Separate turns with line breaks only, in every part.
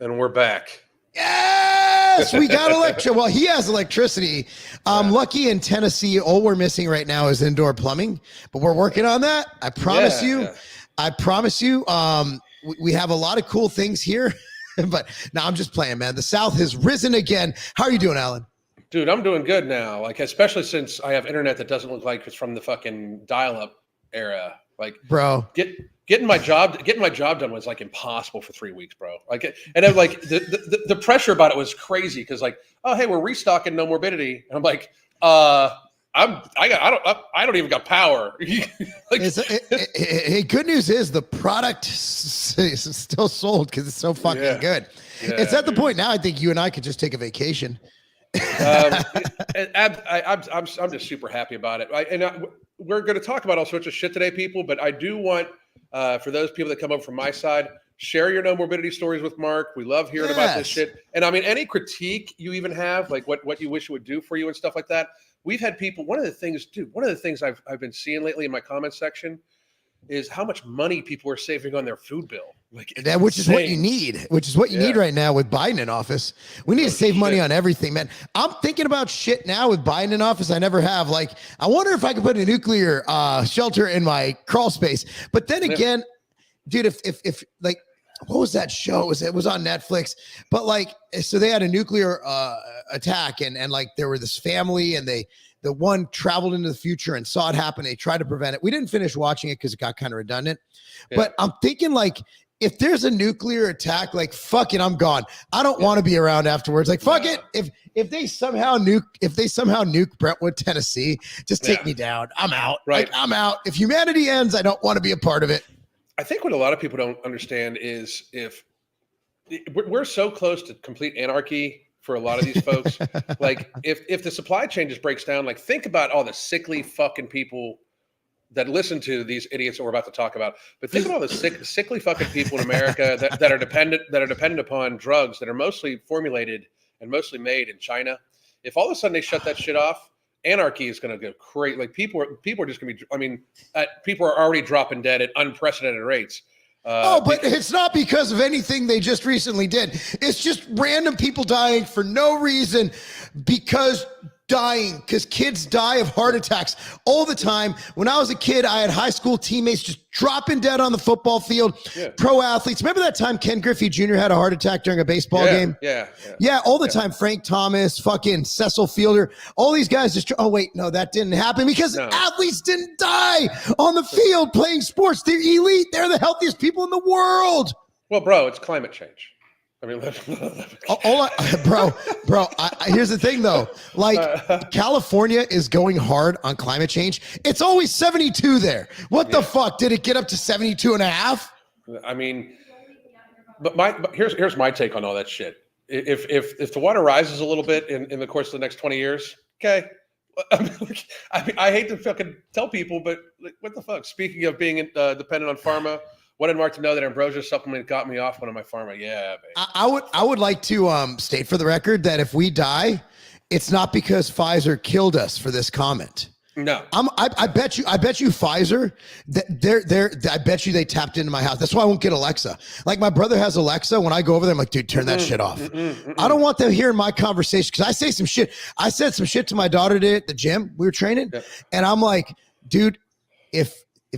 And we're back.
Yes, we got electricity. Well, he has electricity. Lucky in Tennessee, all we're missing right now is indoor plumbing, but we're working on that. I promise you.
Yeah.
I promise you. We have a lot of cool things here, but now I'm just playing, man. The South has risen again. How are you doing, Alan?
Dude, I'm doing good now. Like, especially since I have internet that doesn't look like it's from the fucking dial-up era. Like,
bro,
getting my job done was like impossible for 3 weeks, bro. Like, and then like the pressure about it was crazy because like, oh hey, we're restocking Nomorbidity, and I'm like, I don't even got power. Like,
hey, good news is the product is still sold because it's so fucking good. Yeah, it's at the point now. I think you and I could just take a vacation.
I'm just super happy about it. We're going to talk about all sorts of shit today, people. But I do want, for those people that come up from my side, share your Nomorbidity stories with Mark. We love hearing about this shit. And I mean, any critique you even have, like what you wish it would do for you and stuff like that. We've had people. One of the things I've been seeing lately in my comment section is how much money people are saving on their food bill. Like
that, which is what you need. Which is what you need right now with Biden in office. We need to save money on everything, man. I'm thinking about shit now with Biden in office. I never have. Like, I wonder if I could put a nuclear shelter in my crawl space. But then again, dude, if like, what was that show? It was on Netflix. But like, so they had a nuclear attack, and like there were this family, and the one traveled into the future and saw it happen. They tried to prevent it. We didn't finish watching it because it got kind of redundant. But I'm thinking, like, if there's a nuclear attack, like, fuck it, I'm gone. I don't want to be around afterwards. Like, fuck it. If they somehow nuke Brentwood, Tennessee, just take me down. I'm out. Right. Like, I'm out. If humanity ends, I don't want to be a part of it.
I think what a lot of people don't understand is if we're so close to complete anarchy for a lot of these folks. Like, if the supply chain just breaks down, like, think about all the sickly fucking people that listen to these idiots that we're about to talk about. But think about all the sickly fucking people in America that are dependent upon drugs that are mostly formulated and mostly made in China. If all of a sudden they shut that shit off, anarchy is going to go crazy. Like, people are just going to be. I mean, people are already dropping dead at unprecedented rates.
But it's not because of anything they just recently did. It's just random people dying for no reason because kids die of heart attacks all the time. When I was a kid, I had high school teammates just dropping dead on the football field. Pro athletes. Remember that time Ken Griffey Jr. had a heart attack during a baseball game? Yeah, all the time. Frank Thomas, fucking Cecil Fielder, all these guys just, oh wait, no, that didn't happen because athletes didn't die on the field playing sports. They're elite. They're the healthiest people in the world.
Well, bro, it's climate change. I mean,
here's the thing though. Like, California is going hard on climate change. It's always 72 there. What the fuck? Did it get up to 72 and a half?
I mean, but here's my take on all that shit. If the water rises a little bit in the course of the next 20 years, okay. I mean, I hate to fucking tell people, but like, what the fuck? Speaking of being dependent on pharma, wanted Mark to know that ambrosia supplement got me off one of my pharma. Yeah, baby.
I would like to state for the record that if we die, it's not because Pfizer killed us for this comment.
No,
I bet you Pfizer. I bet you they tapped into my house. That's why I won't get Alexa. Like, my brother has Alexa. When I go over there, I'm like, dude, turn that shit off. I don't want them hearing my conversation because I say some shit. I said some shit to my daughter today at the gym. We were training, and I'm like, dude, if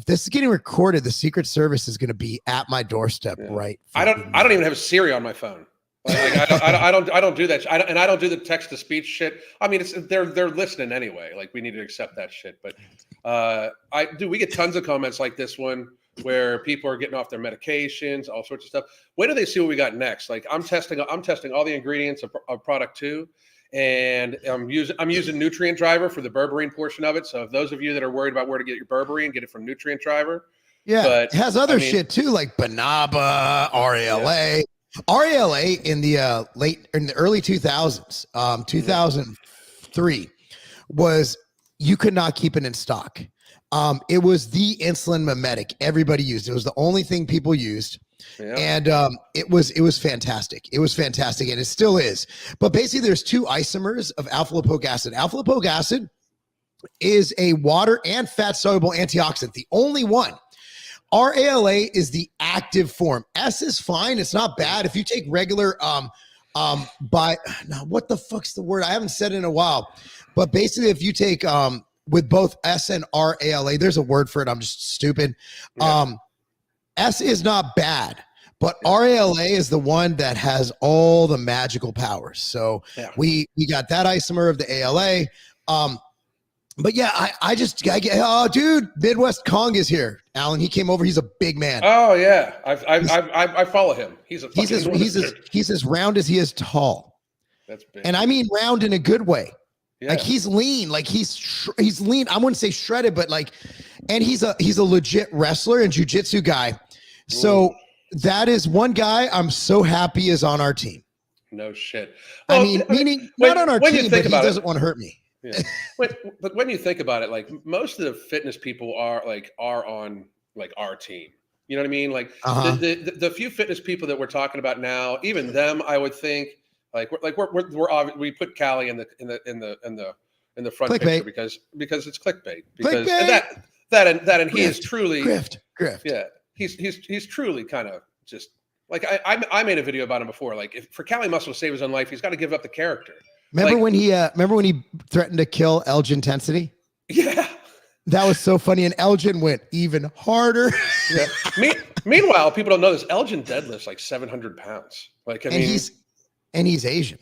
this is getting recorded, the Secret Service is going to be at my doorstep, right?
I don't even have Siri on my phone. Like, I don't do that. I don't do the text to speech shit. I mean, they're listening anyway. Like, we need to accept that shit. But we get tons of comments like this one where people are getting off their medications, all sorts of stuff. Wait till they see what we got next. Like, I'm testing all the ingredients of product 2. And I'm using Nutrient Driver for the berberine portion of it. So if those of you that are worried about where to get your berberine, get it from Nutrient Driver.
Yeah, but it has other shit too, like Banaba, RALA. RALA in the early 2000s, 2003, was, you could not keep it in stock. It was the insulin mimetic everybody used. It was the only thing people used. And it was fantastic. It was fantastic, and it still is. But basically, there's 2 isomers of alpha-lipoic acid. Alpha-lipoic acid is a water and fat-soluble antioxidant, the only one. RALA is the active form. S is fine. It's not bad. If you take regular, now what the fuck's the word? I haven't said it in a while, but basically if you take, with both S and RALA, there's a word for it. I'm just stupid.
Yeah.
S is not bad, but RALA is the one that has all the magical powers. So we got that isomer of the ALA. But yeah, oh, dude, Midwest Kong is here. Alan, he came over. He's a big man.
Oh yeah, I follow him. He's
as round as he is tall.
That's big.
And I mean round in a good way.
Yeah.
Like he's lean. Like he's lean. I wouldn't say shredded, but like, and he's a legit wrestler and jiu-jitsu guy. So that is one guy I'm so happy is on our team.
No shit.
Well, meaning not on our team, but he doesn't want to hurt me.
Yeah. But when you think about it, like most of the fitness people are on like our team. You know what I mean? Like the few fitness people that we're talking about now, even them, I would think we put Callie in the front
clickbait.
picture because it's clickbait. Because and he is truly
grift.
Yeah, he's truly kind of just like I made a video about him before. Like for Callie Muscle to save his own life, he's got to give up the character.
Remember when he threatened to kill Elgin Tensity?
Yeah.
That was so funny. And Elgin went even harder.
Yeah. Meanwhile, people don't know this. Elgin deadlifts like 700 pounds. Like, he's Asian.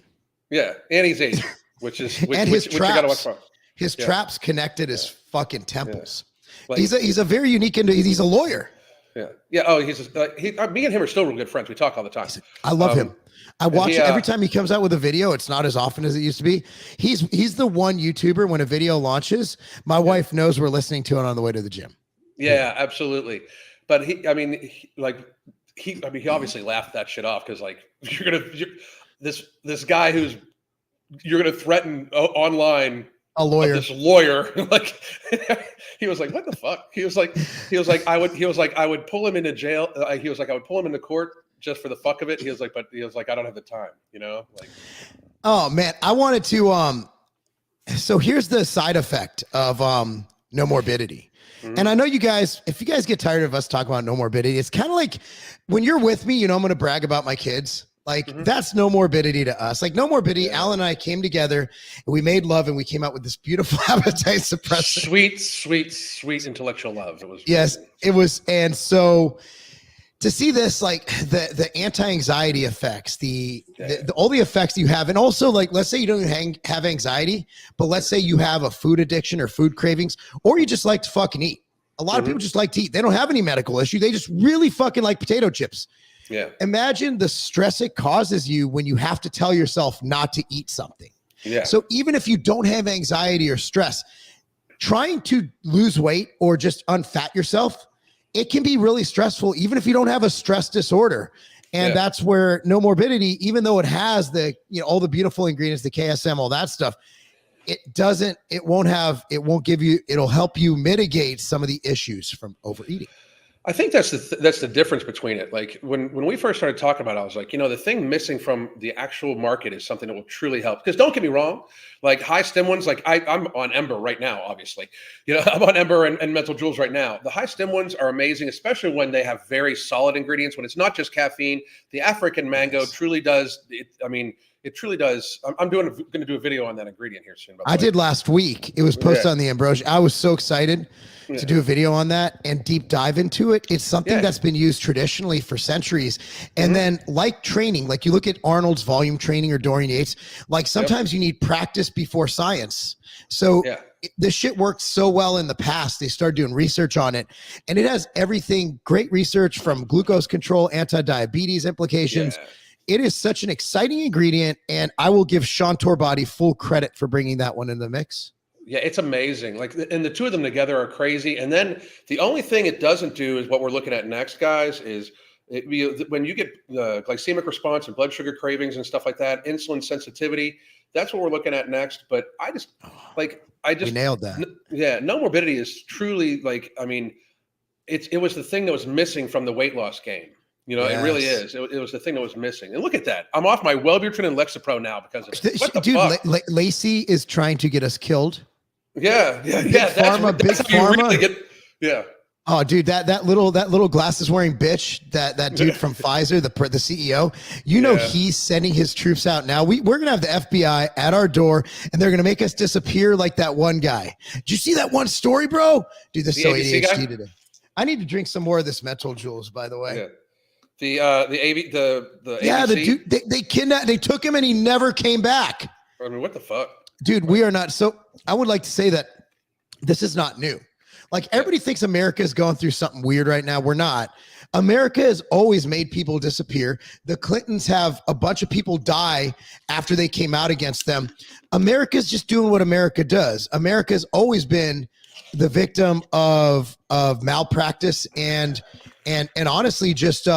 Yeah. And he's Asian, which his traps, you gotta watch from.
His traps connected his fucking temples. Yeah. Like, he's a very unique, he's a lawyer.
Yeah. Yeah. Oh, me and him are still real good friends. We talk all the time.
I love him. I watch it every time he comes out with a video. It's not as often as it used to be. He's the one YouTuber when a video launches, my wife knows we're listening to it on the way to the gym.
Yeah, absolutely. But he obviously laughed that shit off because like this guy who's you're gonna threaten online
a lawyer.
This lawyer, like he was like, what the fuck? He was like, I would pull him into jail. He was like, I would pull him into court just for the fuck of it. He was like, I don't have the time, you know? Like,
oh man, I wanted to, so here's the side effect of, Nomorbidity. Mm-hmm. And I know you guys, if you guys get tired of us talking about Nomorbidity, it's kind of like when you're with me, you know, I'm going to brag about my kids. Like that's Nomorbidity to us. Like Nomorbidity, Alan and I came together and we made love and we came out with this beautiful appetite suppressor.
Sweet intellectual love. It was.
Yes, it was. And so to see this, like the anti-anxiety effects, all the effects you have, and also like, let's say you don't have anxiety, but let's say you have a food addiction or food cravings, or you just like to fucking eat. A lot of people just like to eat. They don't have any medical issue. They just really fucking like potato chips.
Yeah.
Imagine the stress it causes you when you have to tell yourself not to eat something.
Yeah.
So even if you don't have anxiety or stress, trying to lose weight or just unfat yourself, it can be really stressful, even if you don't have a stress disorder. And that's where Nomorbidity, even though it has all the beautiful ingredients, the KSM, all that stuff, it'll help you mitigate some of the issues from overeating.
I think that's the difference between it. Like when we first started talking about it, I was like, the thing missing from the actual market is something that will truly help. Because don't get me wrong, like high stim ones, like I'm on Ember right now, obviously. I'm on Ember and Mental Jewels right now. The high stim ones are amazing, especially when they have very solid ingredients, when it's not just caffeine. The African mango truly does. It truly does. I'm going to do a video on that ingredient here soon.
I did last week. It was posted on the Ambrosia. I was so excited to do a video on that and deep dive into it. It's something that's been used traditionally for centuries. And then like training, like you look at Arnold's volume training or Dorian Yates, like sometimes you need practice before science. So this shit worked so well in the past. They started doing research on it and it has everything, great research from glucose control, anti-diabetes implications. Yeah. It is such an exciting ingredient, and I will give Sean Torbody full credit for bringing that one in the mix.
Yeah, it's amazing. Like, and the two of them together are crazy. And then the only thing it doesn't do is what we're looking at next, guys, is when you get the glycemic response and blood sugar cravings and stuff like that, insulin sensitivity, that's what we're looking at next. But we nailed that. Yeah, Nomorbidity is truly it was the thing that was missing from the weight loss game. It really is. It was the thing that was missing. And look at that. I'm off my Wellbutrin and Lexapro now because of it. What the fuck?
Lacey is trying to get us killed.
Yeah.
Big Pharma.
Really
Oh, dude, that little glasses wearing bitch, that dude from Pfizer, the CEO, he's sending his troops out now. We're gonna have the FBI at our door, and they're gonna make us disappear like that one guy. Did you see that one story, bro? Dude, this is so ADHD today. I need to drink some more of this Mental Jules, by the way.
Yeah. The
yeah,
ABC?
the dude they kidnapped, they took him, and he never came back.
I mean, what the fuck,
dude? We are not. So I would like to say that this is not new. Like, everybody thinks America is going through something weird right now. We're not. America has always made people disappear. The Clintons have a bunch of people die after they came out against them. America's just doing what America does. America's always been the victim of malpractice and honestly just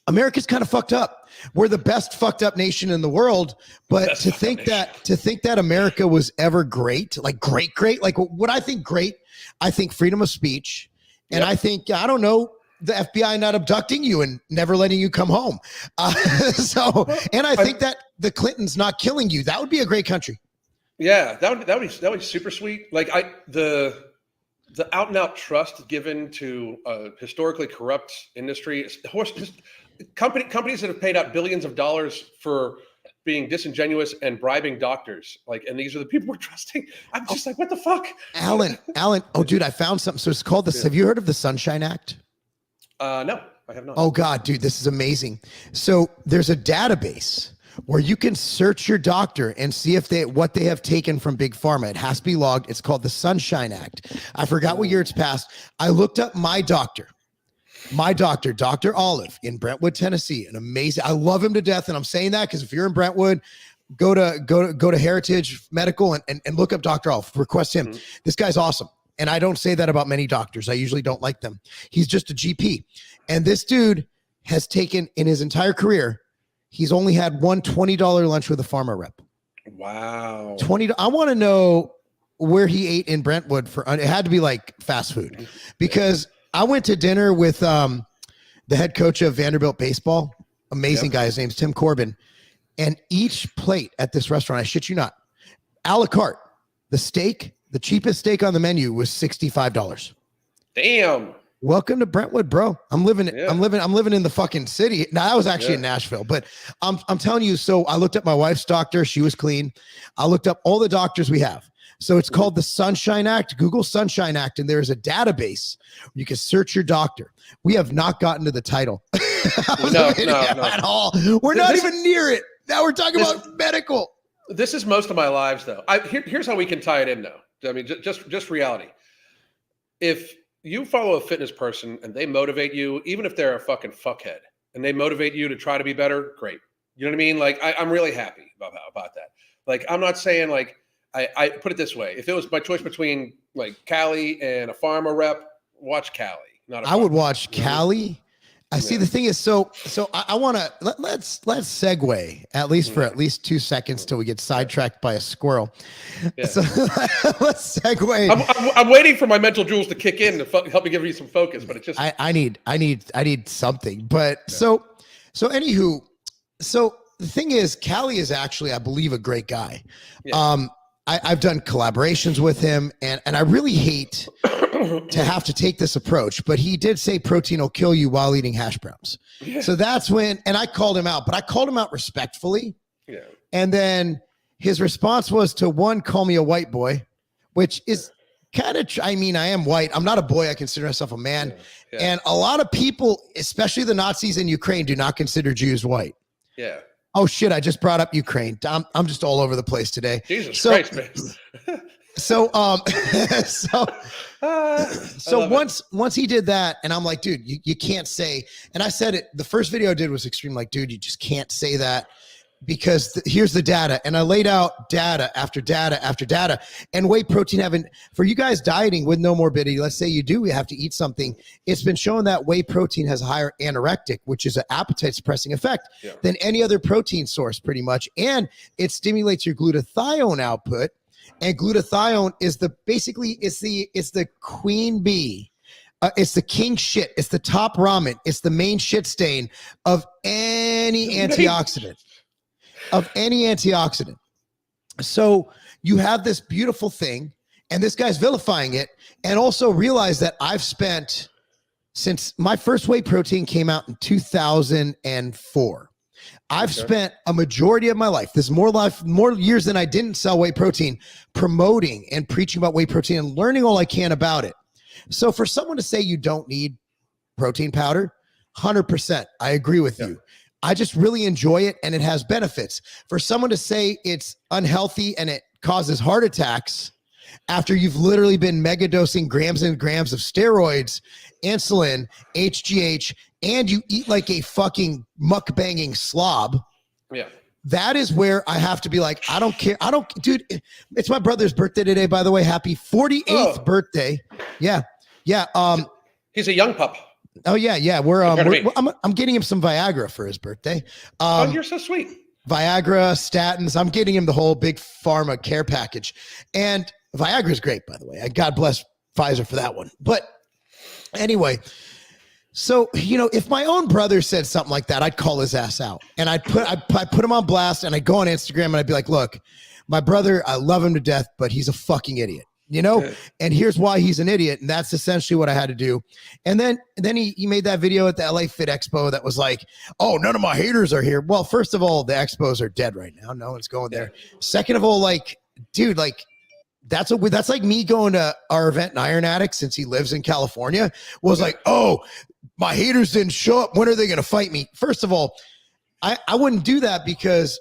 America's kind of fucked up. We're the best fucked up nation in the world, but to think that America was ever great, like great, like what I think great, I think freedom of speech, and I think, I don't know, the FBI not abducting you and never letting you come home. And I think that the Clintons not killing you, that would be a great country.
Yeah, that would be super sweet. Like the out and out trust given to a historically corrupt industry, companies that have paid out billions of dollars for being disingenuous and bribing doctors, like, and these are the people we're trusting. I'm just like, what the fuck,
Alan. Oh, dude, I found something. So it's called Have you heard of the Sunshine Act?
No, I have not.
Oh God, dude, this is amazing. So there's a database where you can search your doctor and see if what they have taken from Big Pharma. It has to be logged. It's called the Sunshine Act. I forgot what year it's passed. I looked up my doctor, Dr. Olive in Brentwood, Tennessee. An amazing, I love him to death. And I'm saying that because if you're in Brentwood, go to Heritage Medical and look up Dr. Olive, request him. This guy's awesome. And I don't say that about many doctors. I usually don't like them. He's just a GP. And this dude has taken, in his entire career, he's only had one $20 lunch with a pharma rep.
Wow.
I want to know where he ate in Brentwood it had to be like fast food, because I went to dinner with the head coach of Vanderbilt baseball. Amazing guy. His name's Tim Corbin. And each plate at this restaurant, I shit you not, a la carte, the cheapest steak on the menu was $65.
Damn.
Welcome to Brentwood, bro. I'm living in the fucking city. Now, I was actually in Nashville, but I'm telling you, so I looked up my wife's doctor. She was clean. I looked up all the doctors we have. So it's called the Sunshine Act. Google Sunshine Act, and there's a database where you can search your doctor. We have not gotten to the title
no.
at all. We're not even near it. Now we're talking about medical.
This is most of my lives, though. Here's how we can tie it in, though. I mean, just reality. If you follow a fitness person and they motivate you, even if they're a fucking fuckhead, and they motivate you to try to be better, great. You know what I mean? Like, I'm really happy about that. Like, I'm not saying, like, I put it this way. If it was my choice between like Cali and a pharma rep, watch Cali. I
would watch Cali. I see. The thing is, so I want to let's segue at least 2 seconds till we get sidetracked by a squirrel. Yeah. So let's segue.
I'm waiting for my mental jewels to kick in to help me give you some focus, but it just
I need something. But so anywho, so the thing is, Cali is actually, I believe, a great guy. Yeah. I've done collaborations with him, and I really hate to have to take this approach, but he did say protein will kill you while eating hash browns. Yeah. So that's when, and I called him out, but I called him out respectfully. Yeah. And then his response was to call me a white boy, which is kind of, I mean, I am white. I'm not a boy. I consider myself a man. Yeah. Yeah. And a lot of people, especially the Nazis in Ukraine, do not consider Jews white.
Yeah.
Oh shit, I just brought up Ukraine. I'm just all over the place today.
Jesus Christ, man.
So once he did that, and I'm like, dude, you can't say, and I said it, the first video I did was extreme, like, dude, you just can't say that, because here's the data. And I laid out data after data after data, and whey protein for you guys dieting with Nomorbidity, let's say you have to eat something. It's been shown that whey protein has a higher anorectic, which is an appetite suppressing effect than any other protein source pretty much. And it stimulates your glutathione output. And glutathione is the queen bee. It's the king shit. It's the top ramen. It's the main shit stain of any antioxidant. So you have this beautiful thing, And this guy's vilifying it. And also realize that I've spent, since my first whey protein came out in 2004, I've spent a majority of my life, this more years than I didn't sell whey protein, promoting and preaching about whey protein and learning all I can about it. So for someone to say you don't need protein powder, 100%, I agree with you. I just really enjoy it and it has benefits. For someone to say it's unhealthy and it causes heart attacks after you've literally been mega dosing grams and grams of steroids, insulin, HGH, and you eat like a fucking mukbanging slob.
Yeah. That
is where I have to be like, I don't care. Dude, it's my brother's birthday today, by the way. Happy 48th birthday. Yeah. Yeah.
He's a young pup.
Oh yeah. Yeah. I'm getting him some Viagra for his birthday.
Oh, you're so sweet.
Viagra, statins. I'm getting him the whole big pharma care package. And Viagra is great, by the way. God bless Pfizer for that one. But anyway, so, if my own brother said something like that, I'd call his ass out and I'd put him on blast and I'd go on Instagram and I'd be like, look, my brother, I love him to death, but he's a fucking idiot, and here's why he's an idiot. And that's essentially what I had to do. And then he made that video at the LA Fit Expo that was like, oh, none of my haters are here. Well, first of all, the expos are dead right now. No one's going there. Second of all, like, dude, like, that's like me going to our event in Iron Addict, since he lives in California, was like, oh, my haters didn't show up. When are they going to fight me? First of all, I wouldn't do that, because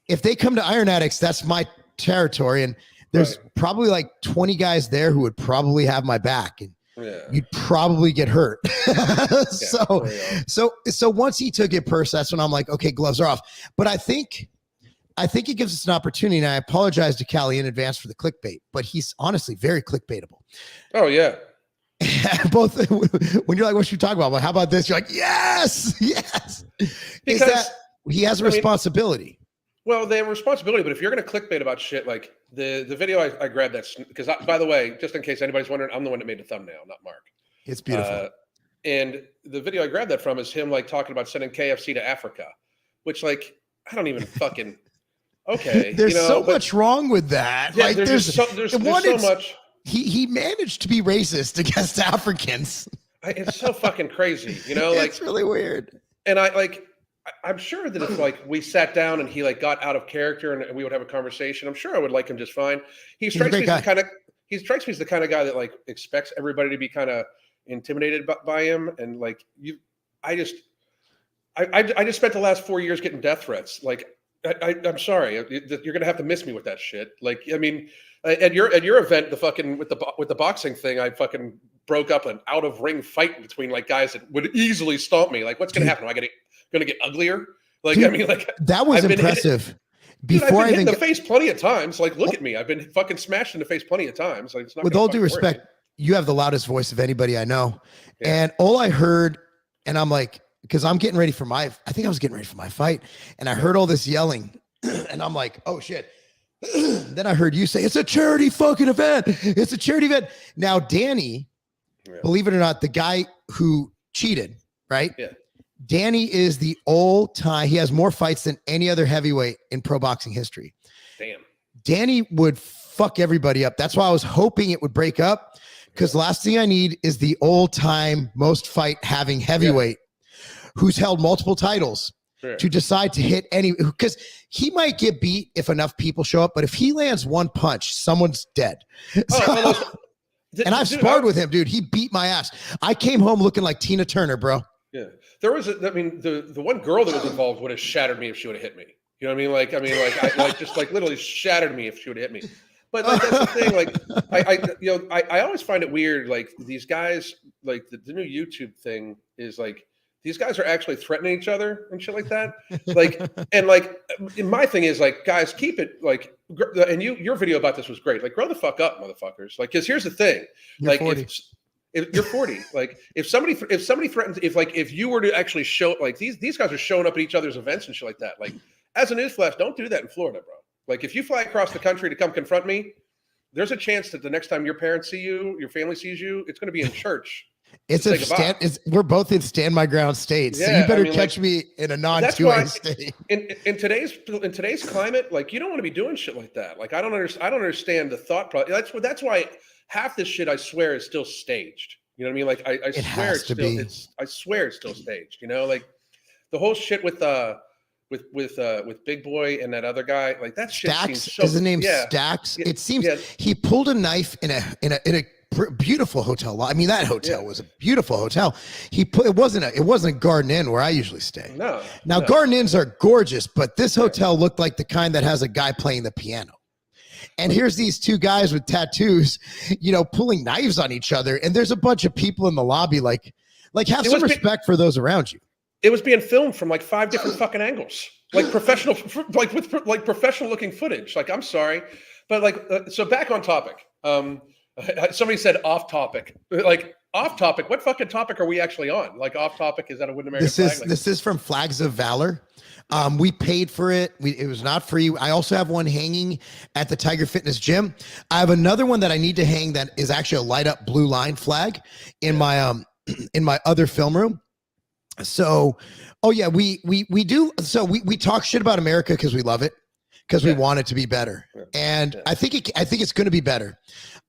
if they come to Iron Addicts, that's my territory. And there's probably like 20 guys there who would probably have my back, and you'd probably get hurt. So once he took it personal, that's when I'm like, okay, gloves are off. But I think it gives us an opportunity, and I apologize to Callie in advance for the clickbait, but he's honestly very clickbaitable.
Oh yeah.
Both when you're like, what should you talk about? Well, how about this? You're like, yes. Because that he has a responsibility.
Well, they have a responsibility, but if you're going to clickbait about shit, like the video I grabbed, that's because, by the way, just in case anybody's wondering, I'm the one that made the thumbnail, not Mark.
It's beautiful.
And the video I grabbed that from is him like talking about sending KFC to Africa, which, like, I don't even fucking. Okay,
there's so much wrong with that.
Yeah, like there's so much.
He managed to be racist against Africans.
It's so fucking crazy, like,
it's really weird.
And I'm sure that if like we sat down and he like got out of character and we would have a conversation, I'm sure I would like him just fine. He strikes me as the kind of guy that like expects everybody to be kind of intimidated by him. And like I just spent the last 4 years getting death threats. Like, I'm sorry, you're gonna have to miss me with that shit. Like, I mean, at your event, the fucking with the boxing thing, I fucking broke up an out of ring fight between like guys that would easily stomp me. Like, what's gonna happen? Am I gonna get uglier? Like, dude, I mean, like,
that was impressive.
I've been hit in the face plenty of times. Like, look at me, I've been fucking smashed in the face plenty of times. Like, it's not.
With all due respect, you have the loudest voice of anybody I know, and all I heard, and I'm like, because I was getting ready for my fight, and I heard all this yelling, and I'm like, oh shit. Then I heard you say, it's a charity fucking event. It's a charity event. Now, Danny, believe it or not, the guy who cheated, right?
Yeah.
Danny is the all-time, he has more fights than any other heavyweight in pro boxing history.
Damn.
Danny would fuck everybody up. That's why I was hoping it would break up, because last thing I need is the all-time most fight having heavyweight who's held multiple titles to decide to hit because he might get beat if enough people show up, but if he lands one punch, someone's dead. And I've sparred with him, dude. He beat my ass. I came home looking like Tina Turner, bro.
Yeah. There was the one girl that was involved would have shattered me if she would have hit me. You know what I mean? Like, just like literally shattered me if she would have hit me. But like, that's the thing. Like, I always find it weird. Like, these guys, like the new YouTube thing is like, these guys are actually threatening each other and shit like that. Like, and like, my thing is like, guys, keep it like, and your video about this was great. Like, grow the fuck up, motherfuckers. Like, because here's the thing.
You're
like,
40.
if you're 40, like, if somebody threatens, if you were to actually show, like, these guys are showing up at each other's events and shit like that. Like, as a newsflash, don't do that in Florida, bro. Like, if you fly across the country to come confront me, there's a chance that the next time your parents see you, your family sees you, it's going to be in church.
It's a stand. We're both in stand my ground states, so you better catch me in a non-2A state.
In today's climate, like you don't want to be doing shit like that. Like I don't understand the thought process. That's why half this shit I swear is still staged. You know what I mean? Like I swear it's still staged. You know, like the whole shit with Big Boy and that other guy, like that shit
Stacks
seems so,
is the name Stacks. It seems he pulled a knife in a beautiful hotel. I mean, that hotel was a beautiful hotel. It wasn't a Garden Inn where I usually stay. Now Garden Inns are gorgeous, but this hotel looked like the kind that has a guy playing the piano. And here's these two guys with tattoos, you know, pulling knives on each other. And there's a bunch of people in the lobby, like have some respect for those around you.
It was being filmed from like 5 different fucking angles, like professional, like with like professional looking footage. Like, I'm sorry, but like, so back on topic. Somebody said off topic, like off topic. What fucking topic are we actually on? Like off topic? Is that a Wooden American flag?
This is from Flags of Valor. We paid for it. It was not free. I also have one hanging at the Tiger Fitness Gym. I have another one that I need to hang that is actually a light up blue line flag in my other film room. So, we do. So we talk shit about America because we love it, because we want it to be better. And I think it's going to be better.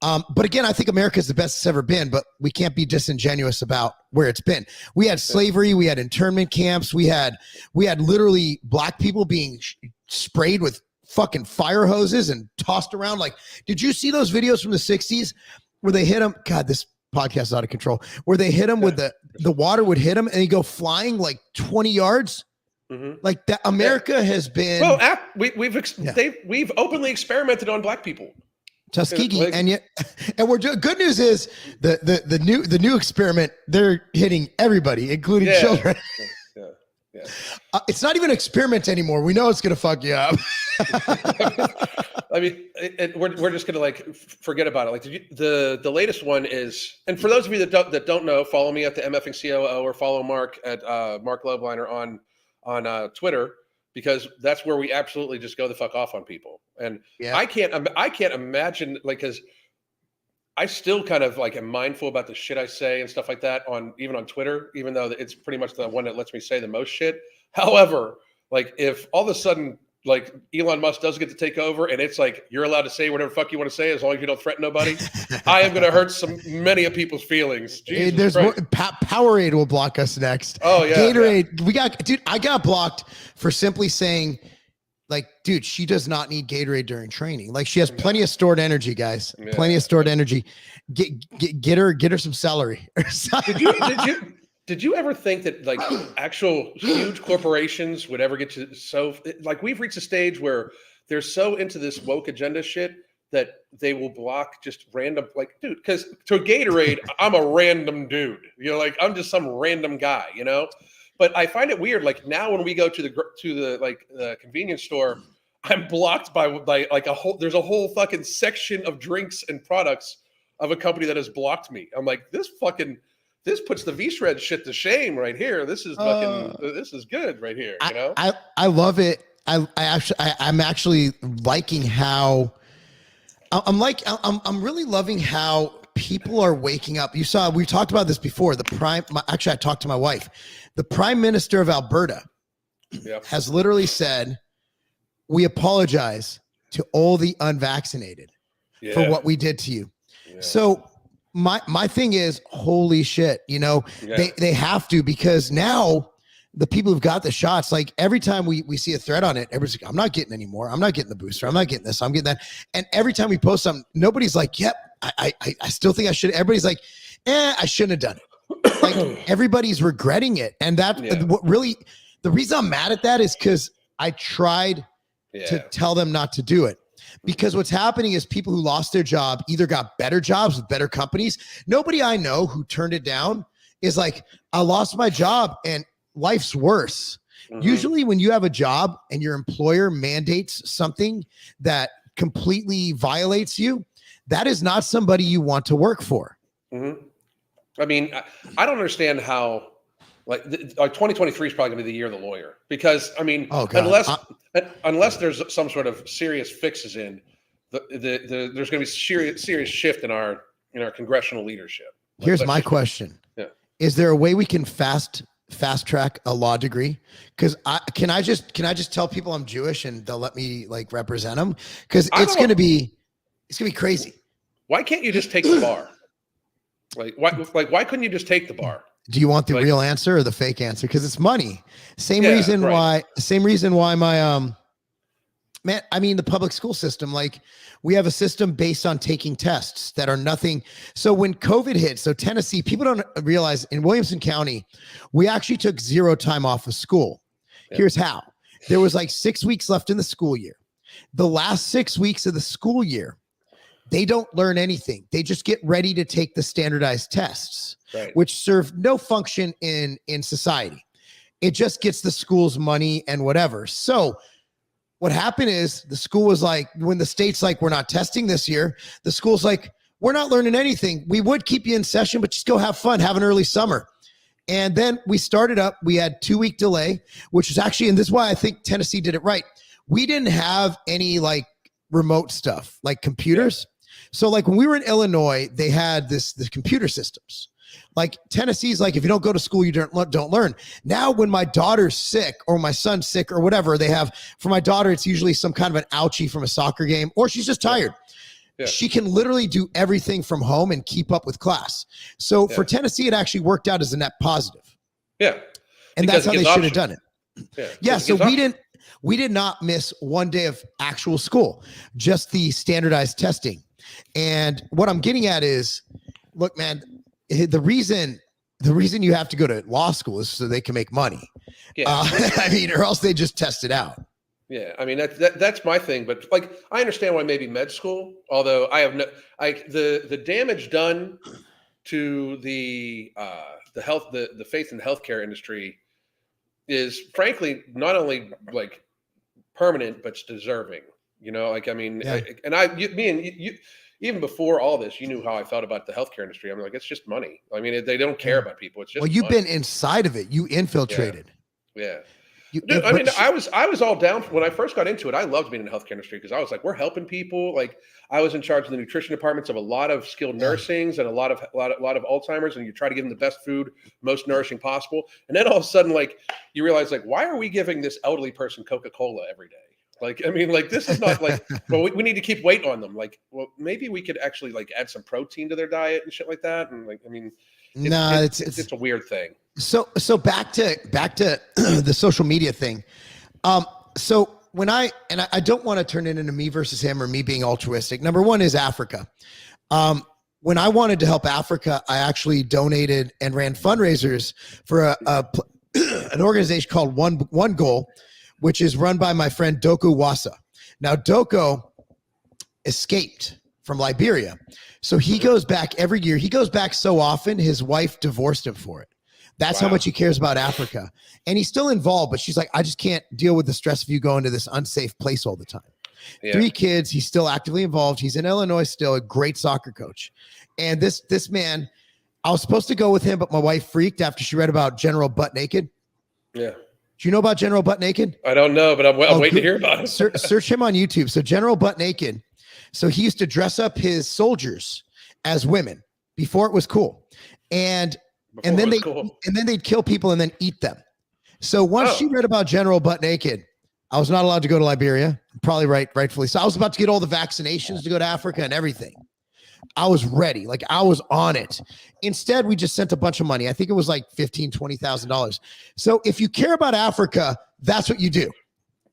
But again, I think America is the best it's ever been, but we can't be disingenuous about where it's been. We had slavery, we had internment camps, we had literally black people being sprayed with fucking fire hoses and tossed around. Like, did you see those videos from the 60s where they hit them? God, this podcast is out of control. Where they hit him with the water would hit him and he'd go flying like 20 yards. Mm-hmm. Like that, America has been.
Well, we've openly experimented on black people.
Tuskegee, and we're doing. Good news is the new experiment. They're hitting everybody, including children. It's not even an experiment anymore. We know it's gonna fuck you up.
I mean, we're just gonna like forget about it. Like the latest one is, and for those of you that don't know, follow me at the MFing COO or follow Marc at Marc Loveliner on Twitter, because that's where we absolutely just go the fuck off on people. And I can't imagine, like, because I still kind of like am mindful about the shit I say and stuff like that even on Twitter, even though it's pretty much the one that lets me say the most shit. However, like if all of a sudden like Elon Musk does get to take over and it's like you're allowed to say whatever fuck you want to say as long as you don't threaten nobody, I am going to hurt many of people's feelings.
There's Powerade will block us next.
Oh yeah,
Gatorade. I got blocked for simply saying, like, dude, she does not need Gatorade during training. Like, she has plenty of stored energy, guys. Yeah. Plenty of stored energy. Get her some celery.
Did you ever think that like actual huge corporations would ever get to like we've reached a stage where they're so into this woke agenda shit that they will block just random, like, dude, because to Gatorade, I'm a random dude. You know, like I'm just some random guy, you know? But I find it weird. Like now when we go to the convenience store, I'm blocked by like there's a whole fucking section of drinks and products of a company that has blocked me. I'm like, this puts the V-Shred shit to shame right here. This is this is good right here. You know,
I love it. I'm actually liking how I'm really loving how people are waking up. You saw, we talked about this before. I talked to my wife. The Prime Minister of Alberta has literally said, we apologize to all the unvaccinated for what we did to you. Yeah. So my thing is, holy shit, you know, they have to, because now the people who've got the shots, like every time we see a thread on it, everybody's like, I'm not getting any more. I'm not getting the booster. I'm not getting this. I'm getting that. And every time we post something, nobody's like, yep, I still think I should. Everybody's like, I shouldn't have done it. Like everybody's regretting it. And what really, the reason I'm mad at that is because I tried to tell them not to do it. Because what's happening is people who lost their job either got better jobs with better companies. Nobody I know who turned it down is like, I lost my job and life's worse. Mm-hmm. Usually when you have a job and your employer mandates something that completely violates you, that is not somebody you want to work for.
Mm-hmm. I mean, I don't understand how, like 2023 is probably going to be the year of the lawyer, because I mean, unless there's some sort of serious fixes in there's going to be serious shift in our congressional leadership.
Here's my question.
Yeah.
Is there a way we can fast track a law degree? Because can I just tell people I'm Jewish and they'll let me like represent them? Because it's gonna be crazy.
Why can't you just take the bar? Why couldn't you just take the bar?
Do you want the real answer or the fake answer? Because it's money. Same reason why my man, I mean, the public school system, like we have a system based on taking tests that are nothing. So when COVID hit, so Tennessee, people don't realize in Williamson County, we actually took 0 time off of school. Yeah. Here's how. There was like 6 weeks left in the school year. The last 6 weeks of the school year, they don't learn anything. They just get ready to take the standardized tests, which serve no function in society. It just gets the school's money and whatever. So what happened is the school was like, when the state's like, we're not testing this year, the school's like, we're not learning anything. We would keep you in session, but just go have fun, have an early summer. And then we started up, we had 2-week delay, which is actually, and this is why I think Tennessee did it right. We didn't have any like remote stuff, like computers. Yeah. So like when we were in Illinois, they had the computer systems. Like Tennessee's like, if you don't go to school, you don't learn. Now, when my daughter's sick or my son's sick or whatever, they have, for my daughter, it's usually some kind of an ouchie from a soccer game, or she's just tired. Yeah. She can literally do everything from home and keep up with class. So for Tennessee, it actually worked out as a net positive.
Yeah.
And
because
that's how they should have done it. Yeah. So we did not miss 1 day of actual school, just the standardized testing. And what I'm getting at is, look, man, the reason you have to go to law school is so they can make money. Yeah. I mean, or else they just test it out.
Yeah. I mean, that's my thing, but like, I understand why maybe med school, although I have the damage done to the faith in the healthcare industry is frankly, not only like permanent, but it's deserving, you know, like, I mean, you, even before all this, you knew how I felt about the healthcare industry. I'm like, it's just money. I mean, they don't care about people. It's just
you've
money.
Been inside of it. You infiltrated.
Yeah. Dude, I mean, I was all down when I first got into it. I loved being in the healthcare industry because I was like, we're helping people. Like, I was in charge of the nutrition departments of a lot of skilled nursings and a lot of Alzheimer's, and you try to give them the best food, most nourishing possible. And then all of a sudden, like, you realize, like, why are we giving this elderly person Coca-Cola every day? Like, I mean, like, this is not like, well, we need to keep weight on them. Like, well, maybe we could actually like add some protein to their diet and shit like that. And like, I mean, it's a weird thing. So
back to the social media thing. So when I don't want to turn it into me versus him or me being altruistic. Number one is Africa. When I wanted to help Africa, I actually donated and ran fundraisers for an organization called One Goal, which is run by my friend Doko Wasa. Now, Doko escaped from Liberia. So he goes back every year. He goes back so often, his wife divorced him for it. That's how much he cares about Africa. And he's still involved, but she's like, I just can't deal with the stress of you going to this unsafe place all the time. Yeah. 3 kids. He's still actively involved. He's in Illinois still, a great soccer coach. And this man, I was supposed to go with him, but my wife freaked after she read about General Butt Naked.
Yeah.
Do you know about General Butt Naked?
I don't know, but I'm waiting to hear about it.
Search him on YouTube. So General Butt Naked. So he used to dress up his soldiers as women before it was cool. And then they'd kill people and then eat them. So once she read about General Butt Naked, I was not allowed to go to Liberia, probably rightfully. So I was about to get all the vaccinations to go to Africa and everything. I was ready. Like, I was on it. Instead, we just sent a bunch of money. I think it was like $15,000, $20,000. So if you care about Africa, that's what you do.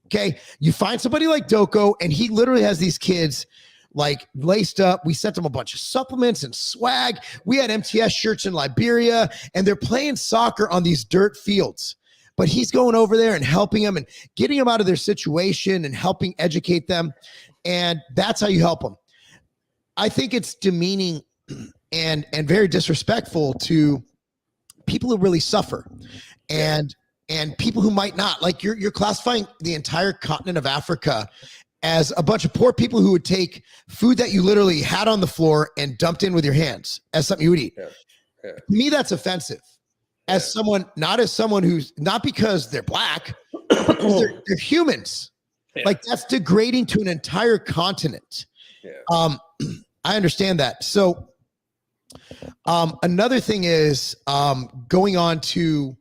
Okay. You find somebody like Doko, and he literally has these kids like laced up. We sent them a bunch of supplements and swag. We had MTS shirts in Liberia, and they're playing soccer on these dirt fields. But he's going over there and helping them and getting them out of their situation and helping educate them. And that's how you help them. I think it's demeaning and very disrespectful to people who really suffer and people who might not. Like, you're classifying the entire continent of Africa as a bunch of poor people who would take food that you literally had on the floor and dumped in with your hands as something you would eat. Yeah. To me, that's offensive. As someone, not as someone who's not because they're black, because they're humans. Yeah. Like, that's degrading to an entire continent. Yeah. I understand that. So Another thing is going on to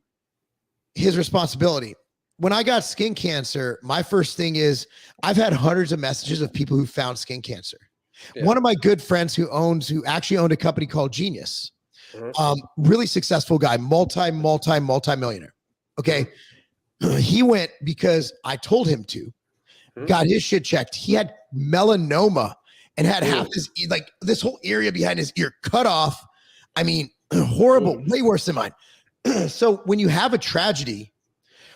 his responsibility. When I got skin cancer, my first thing is I've had hundreds of messages of people who found skin cancer. Yeah. One of my good friends who actually owned a company called Genius, really successful guy, multi-millionaire. Okay. He went because I told him to, got his shit checked. He had melanoma and had half his, like this whole area behind his ear cut off. I mean, horrible, way worse than mine. So when you have a tragedy,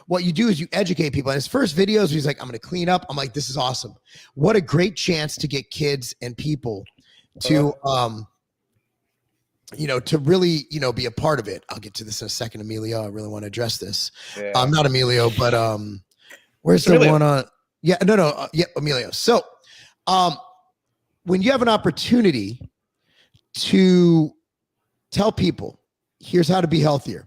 what you do is you educate people. And his first videos, he's like, I'm going to clean up. I'm like, this is awesome. What a great chance to get kids and people to, to really, be a part of it. I'll get to this in a second, Emilio. I really want to address this. Yeah. Not Emilio, but where's the one on? Yeah, no. Yeah, Emilio. So when you have an opportunity to tell people, here's how to be healthier.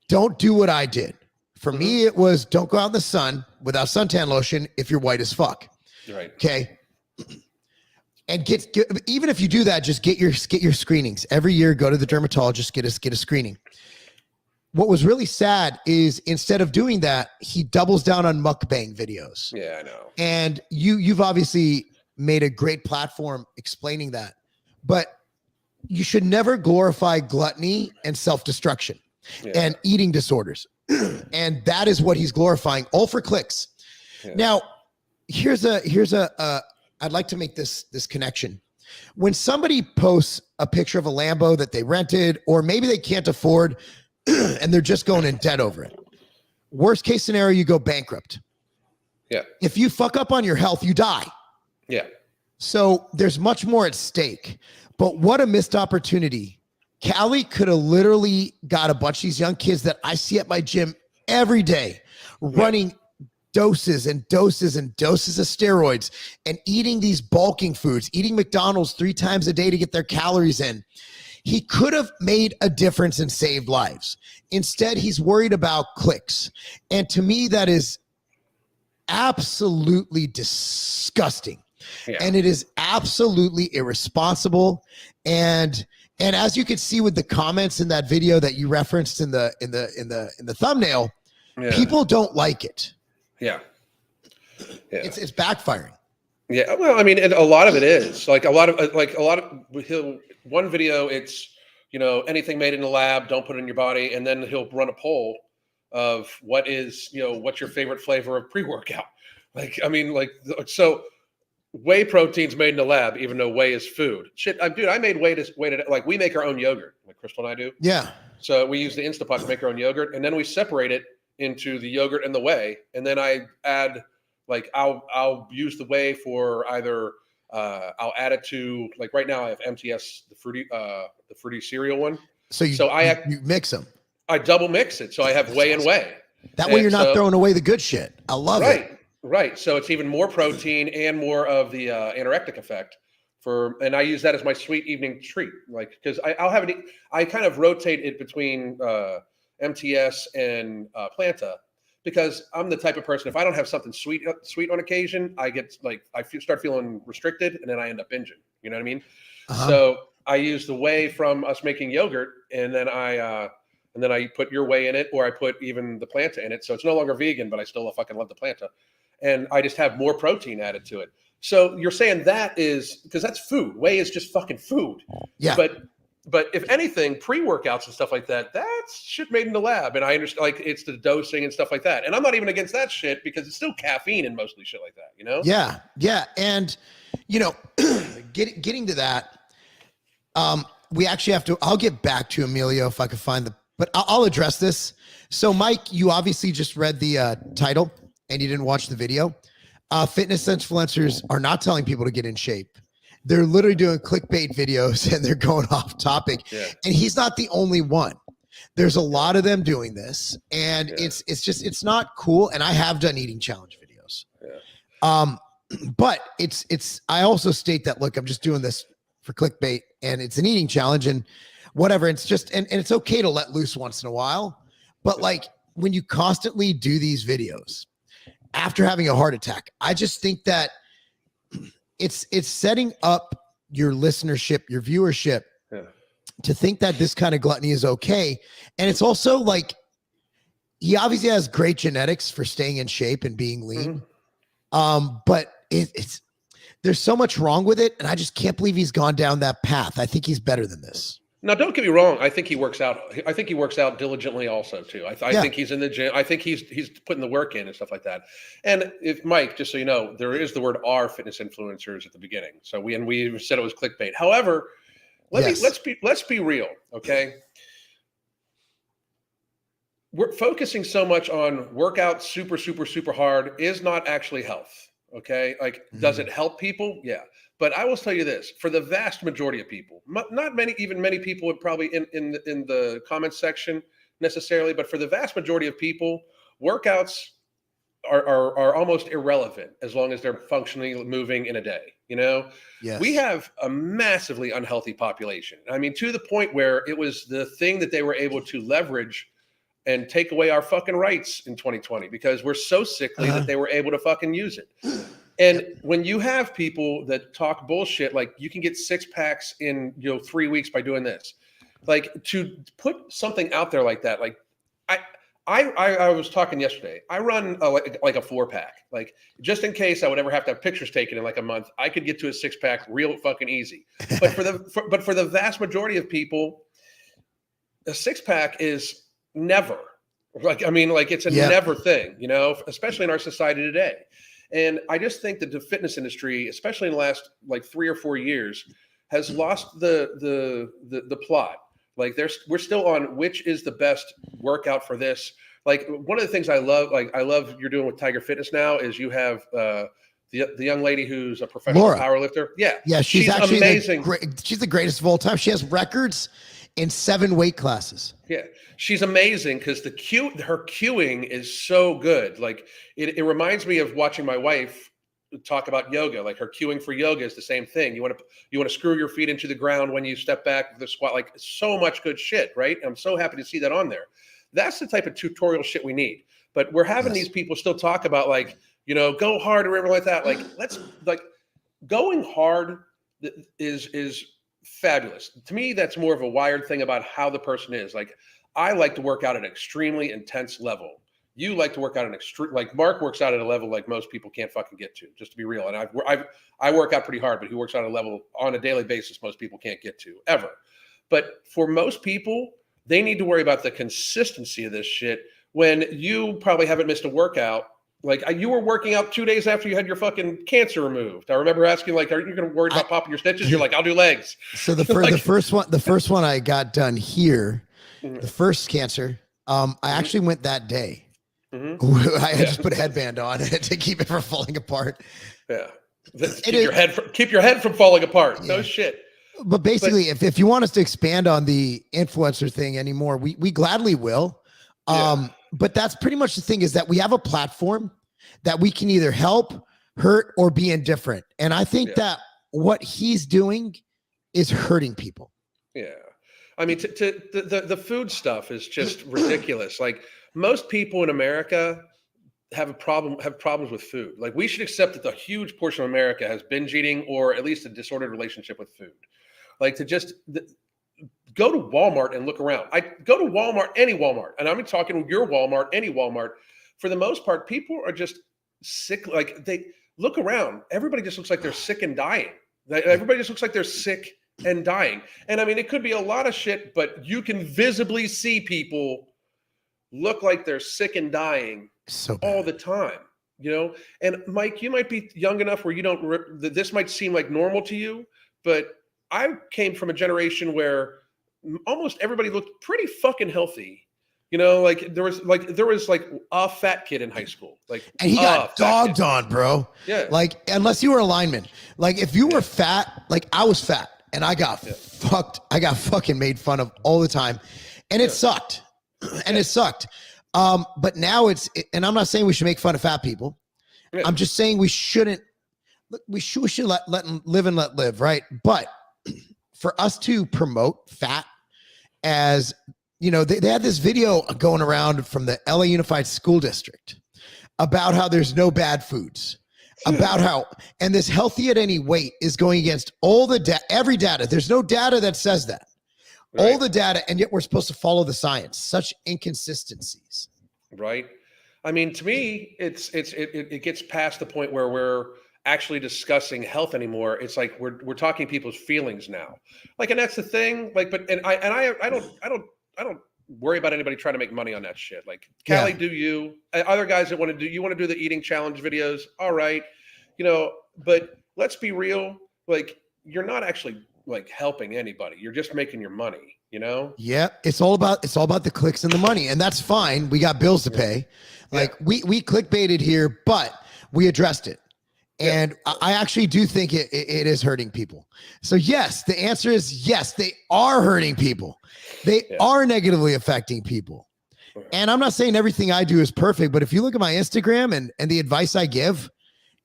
Don't do what I did. For me, it was don't go out in the sun without suntan lotion if you're white as fuck. Right. Okay. And get even if you do that, just get your screenings every year. Go to the dermatologist, get a screening. What was really sad is instead of doing that, he doubles down on mukbang videos.
Yeah, I know.
And you've obviously made a great platform explaining that, but you should never glorify gluttony and self-destruction and eating disorders. And that is what he's glorifying, all for clicks. Yeah. Now, here's a I'd like to make this connection. When somebody posts a picture of a Lambo that they rented, or maybe they can't afford and they're just going in debt over it. Worst case scenario, you go bankrupt.
Yeah.
If you fuck up on your health, you die.
Yeah.
So there's much more at stake. But what a missed opportunity. Callie could have literally got a bunch of these young kids that I see at my gym every day running doses and doses and doses of steroids and eating these bulking foods, eating McDonald's 3 times a day to get their calories in. He could have made a difference and saved lives. Instead, he's worried about clicks. And to me, that is absolutely disgusting. Yeah. And it is absolutely irresponsible. And as you can see with the comments in that video that you referenced in the thumbnail, people don't like it.
Yeah.
It's backfiring.
Yeah. Well, I mean, and a lot of it is one video, it's, anything made in the lab, don't put it in your body. And then he'll run a poll of what's your favorite flavor of pre-workout? So whey protein's made in the lab, even though whey is food. Shit, dude, I made whey to like we make our own yogurt, like Crystal and I do.
Yeah.
So we use the Instapot to make our own yogurt, and then we separate it into the yogurt and the whey, and then I add I'll use the whey for either I'll add it to right now I have MTS the fruity cereal one.
So you mix them.
I double mix it, so I have whey and whey.
That way you're not throwing away the good shit. I love it.
Right. So it's even more protein and more of the anorectic effect and I use that as my sweet evening treat. Because I'll have it. I kind of rotate it between MTS and Planta, because I'm the type of person, if I don't have something sweet on occasion, I get start feeling restricted, and then I end up binging. You know what I mean? So I use the whey from us making yogurt, and then I put your whey in it, or I put even the Planta in it. So it's no longer vegan, but I still fucking love the Planta. And I just have more protein added to it. So you're saying that is because that's food. Whey is just fucking food.
Yeah.
But if anything, pre-workouts and stuff like that, that's shit made in the lab. And I understand, it's the dosing and stuff like that. And I'm not even against that shit, because it's still caffeine in mostly shit like that,
Yeah. Yeah. And, getting to that, we actually have to, I'll get back to Emilio if I can find but I'll address this. So Mike, you obviously just read the title and you didn't watch the video. Fitness influencers are not telling people to get in shape. They're literally doing clickbait videos and they're going off topic. Yeah. And he's not the only one. There's a lot of them doing this, and it's not cool. And I have done eating challenge videos. Yeah. But I also state that, look, I'm just doing this for clickbait, and it's an eating challenge and whatever. It's just, and it's okay to let loose once in a while. But when you constantly do these videos after having a heart attack, I just think that it's setting up your listenership, your viewership to think that this kind of gluttony is okay. And it's also like, he obviously has great genetics for staying in shape and being lean. But it's there's so much wrong with it. And I just can't believe he's gone down that path. I think he's better than this.
Now, don't get me wrong. I think he works out. I think he works out diligently also too. I think he's in the gym. I think he's putting the work in and stuff like that. And if Mike, just so you know, there is the word "our" fitness influencers at the beginning. So we said it was clickbait. However, let's be real, okay? We're focusing so much on workout super hard is not actually health. Okay. Like, does it help people? Yeah. But I will tell you this, for the vast majority of people, not many people would probably in the comments section necessarily, but for the vast majority of people, workouts are almost irrelevant as long as they're functionally moving in a day. You know, we have a massively unhealthy population. I mean, to the point where it was the thing that they were able to leverage and take away our fucking rights in 2020 because we're so sickly that they were able to fucking use it. And when you have people that talk bullshit, like you can get 6 packs in 3 weeks by doing this, like to put something out there like that, like I was talking yesterday. I run like a 4-pack, like just in case I would ever have to have pictures taken in like a month, I could get to a 6-pack real fucking easy. But for the vast majority of people, a 6-pack is never it's a never thing, especially in our society today. And I just think that the fitness industry, especially in the last like 3 or 4 years, has lost the plot. Like we're still on which is the best workout for this. Like one of the things I love you're doing with Tiger Fitness now is you have the young lady who's a professional powerlifter. Yeah, she's actually amazing.
She's the greatest of all time. She has records in 7 weight classes.
Yeah, she's amazing because her cueing is so good. Like it reminds me of watching my wife talk about yoga. Like her cueing for yoga is the same thing. You want to screw your feet into the ground when you step back, the squat, like so much good shit, right? And I'm so happy to see that on there. That's the type of tutorial shit we need. But we're having these people still talk about like, go hard or whatever like that. Like going hard is fabulous. To me, that's more of a wired thing about how the person is. Like, I like to work out at an extremely intense level. You like to work out like Marc works out at a level like most people can't fucking get to, just to be real. And I work out pretty hard, but he works out at a level on a daily basis most people can't get to ever. But for most people, they need to worry about the consistency of this shit when you probably haven't missed a workout. Like you were working out 2 days after you had your fucking cancer removed. I remember asking, like, are you going to worry about popping your stitches? You're like, I'll do legs.
So the first one I got done here, the first cancer, I actually went that day. I just put a headband on to keep it from falling apart.
Yeah. Keep your head from falling apart. Yeah. No shit.
But basically, if you want us to expand on the influencer thing anymore, we gladly will. But that's pretty much the thing, is that we have a platform that we can either help, hurt, or be indifferent. And I think that what he's doing is hurting people.
Yeah. I mean, the food stuff is just ridiculous. Like most people in America have problems with food. Like we should accept that the huge portion of America has binge eating or at least a disordered relationship with food. Like to just go to Walmart and look around. I go to Walmart, any Walmart, and I'm talking your Walmart, any Walmart. For the most part, people are just sick. Like they look around. Everybody just looks like they're sick and dying. Everybody just looks like they're sick and dying. And I mean, it could be a lot of shit, but you can visibly see people look like they're sick and dying all the time, And Mike, you might be young enough where this might seem like normal to you, but I came from a generation where almost everybody looked pretty fucking healthy. Like there was a fat kid in high school,
and he got dogged on, bro. Yeah. Like, unless you were a lineman, like if you were fat, like I was fat and I got fucked. I got fucking made fun of all the time, and it sucked. And it sucked. But now and I'm not saying we should make fun of fat people. Yeah. I'm just saying we shouldn't. We should let live and let live, right? But for us to promote fat as, they had this video going around from the LA Unified School District about how there's no bad foods, about how, and this healthy at any weight is going against all every data. There's no data that says that. all the data, and yet we're supposed to follow the science. Such inconsistencies.
Right. I mean, to me, it gets past the point where we're actually discussing health anymore. It's like we're talking people's feelings now. Like, and that's the thing. Like, but I don't worry about anybody trying to make money on that shit. Like, Callie, do you? Other guys that want to do the eating challenge videos? All right, But let's be real. Like, you're not actually like helping anybody. You're just making your money.
Yeah, it's all about the clicks and the money, and that's fine. We got bills to pay. Like we clickbaited here, but we addressed it. And I actually do think it is hurting people. So yes, the answer is yes, they are hurting people. They are negatively affecting people. And I'm not saying everything I do is perfect, but if you look at my Instagram and the advice I give,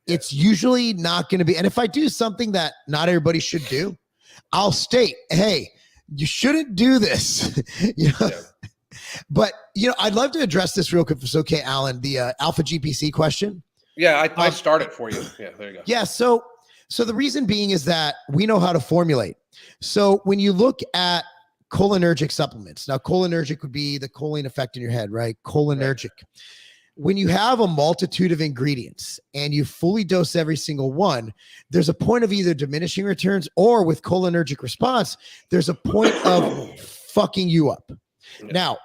it's usually not going to be. And if I do something that not everybody should do, I'll state, hey, you shouldn't do this. But I'd love to address this real quick if it's okay, Alan, the alpha GPC question.
Yeah, I started for you. Yeah, there you go.
Yeah, so the reason being is that we know how to formulate. So when you look at cholinergic supplements, now cholinergic would be the choline effect in your head, right? Cholinergic. Right. When you have a multitude of ingredients and you fully dose every single one, there's a point of either diminishing returns, or with cholinergic response, there's a point of fucking you up. Yeah. Now,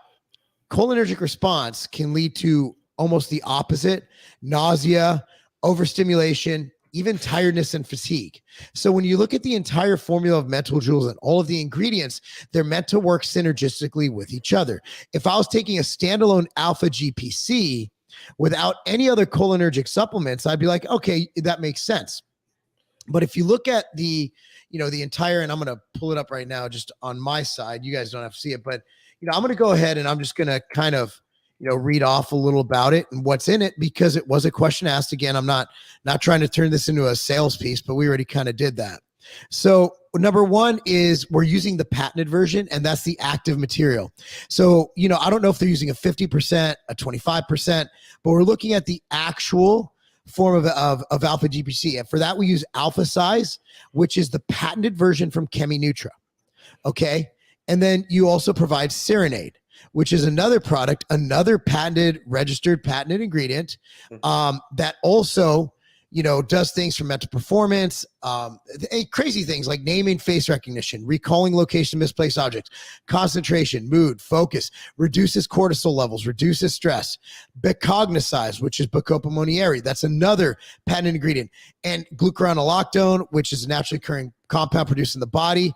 cholinergic response can lead to almost the opposite: nausea, overstimulation, even tiredness and fatigue. So when you look at the entire formula of mental jewels and all of the ingredients, they're meant to work synergistically with each other. If I was taking a standalone alpha GPC without any other cholinergic supplements, I'd be like, okay, that makes sense. But if you look at the entire, and I'm going to pull it up right now just on my side, you guys don't have to see it, but I'm going to go ahead and I'm just going to kind of read off a little about it and what's in it, because it was a question asked. Again, I'm not trying to turn this into a sales piece, but we already kind of did that. So number one is we're using the patented version, and that's the active material. So, I don't know if they're using a 50%, a 25%, but we're looking at the actual form of alpha GPC. And for that, we use alpha size, which is the patented version from ChemiNutra. Okay. And then you also provide Serenade, which is another product, another registered patented ingredient that also, does things for mental performance, crazy things like naming face recognition, recalling location, misplaced objects, concentration, mood, focus, reduces cortisol levels, reduces stress. Bicognicize, which is Bacopa monnieri, that's another patented ingredient. And glucuronolactone, which is a naturally occurring compound produced in the body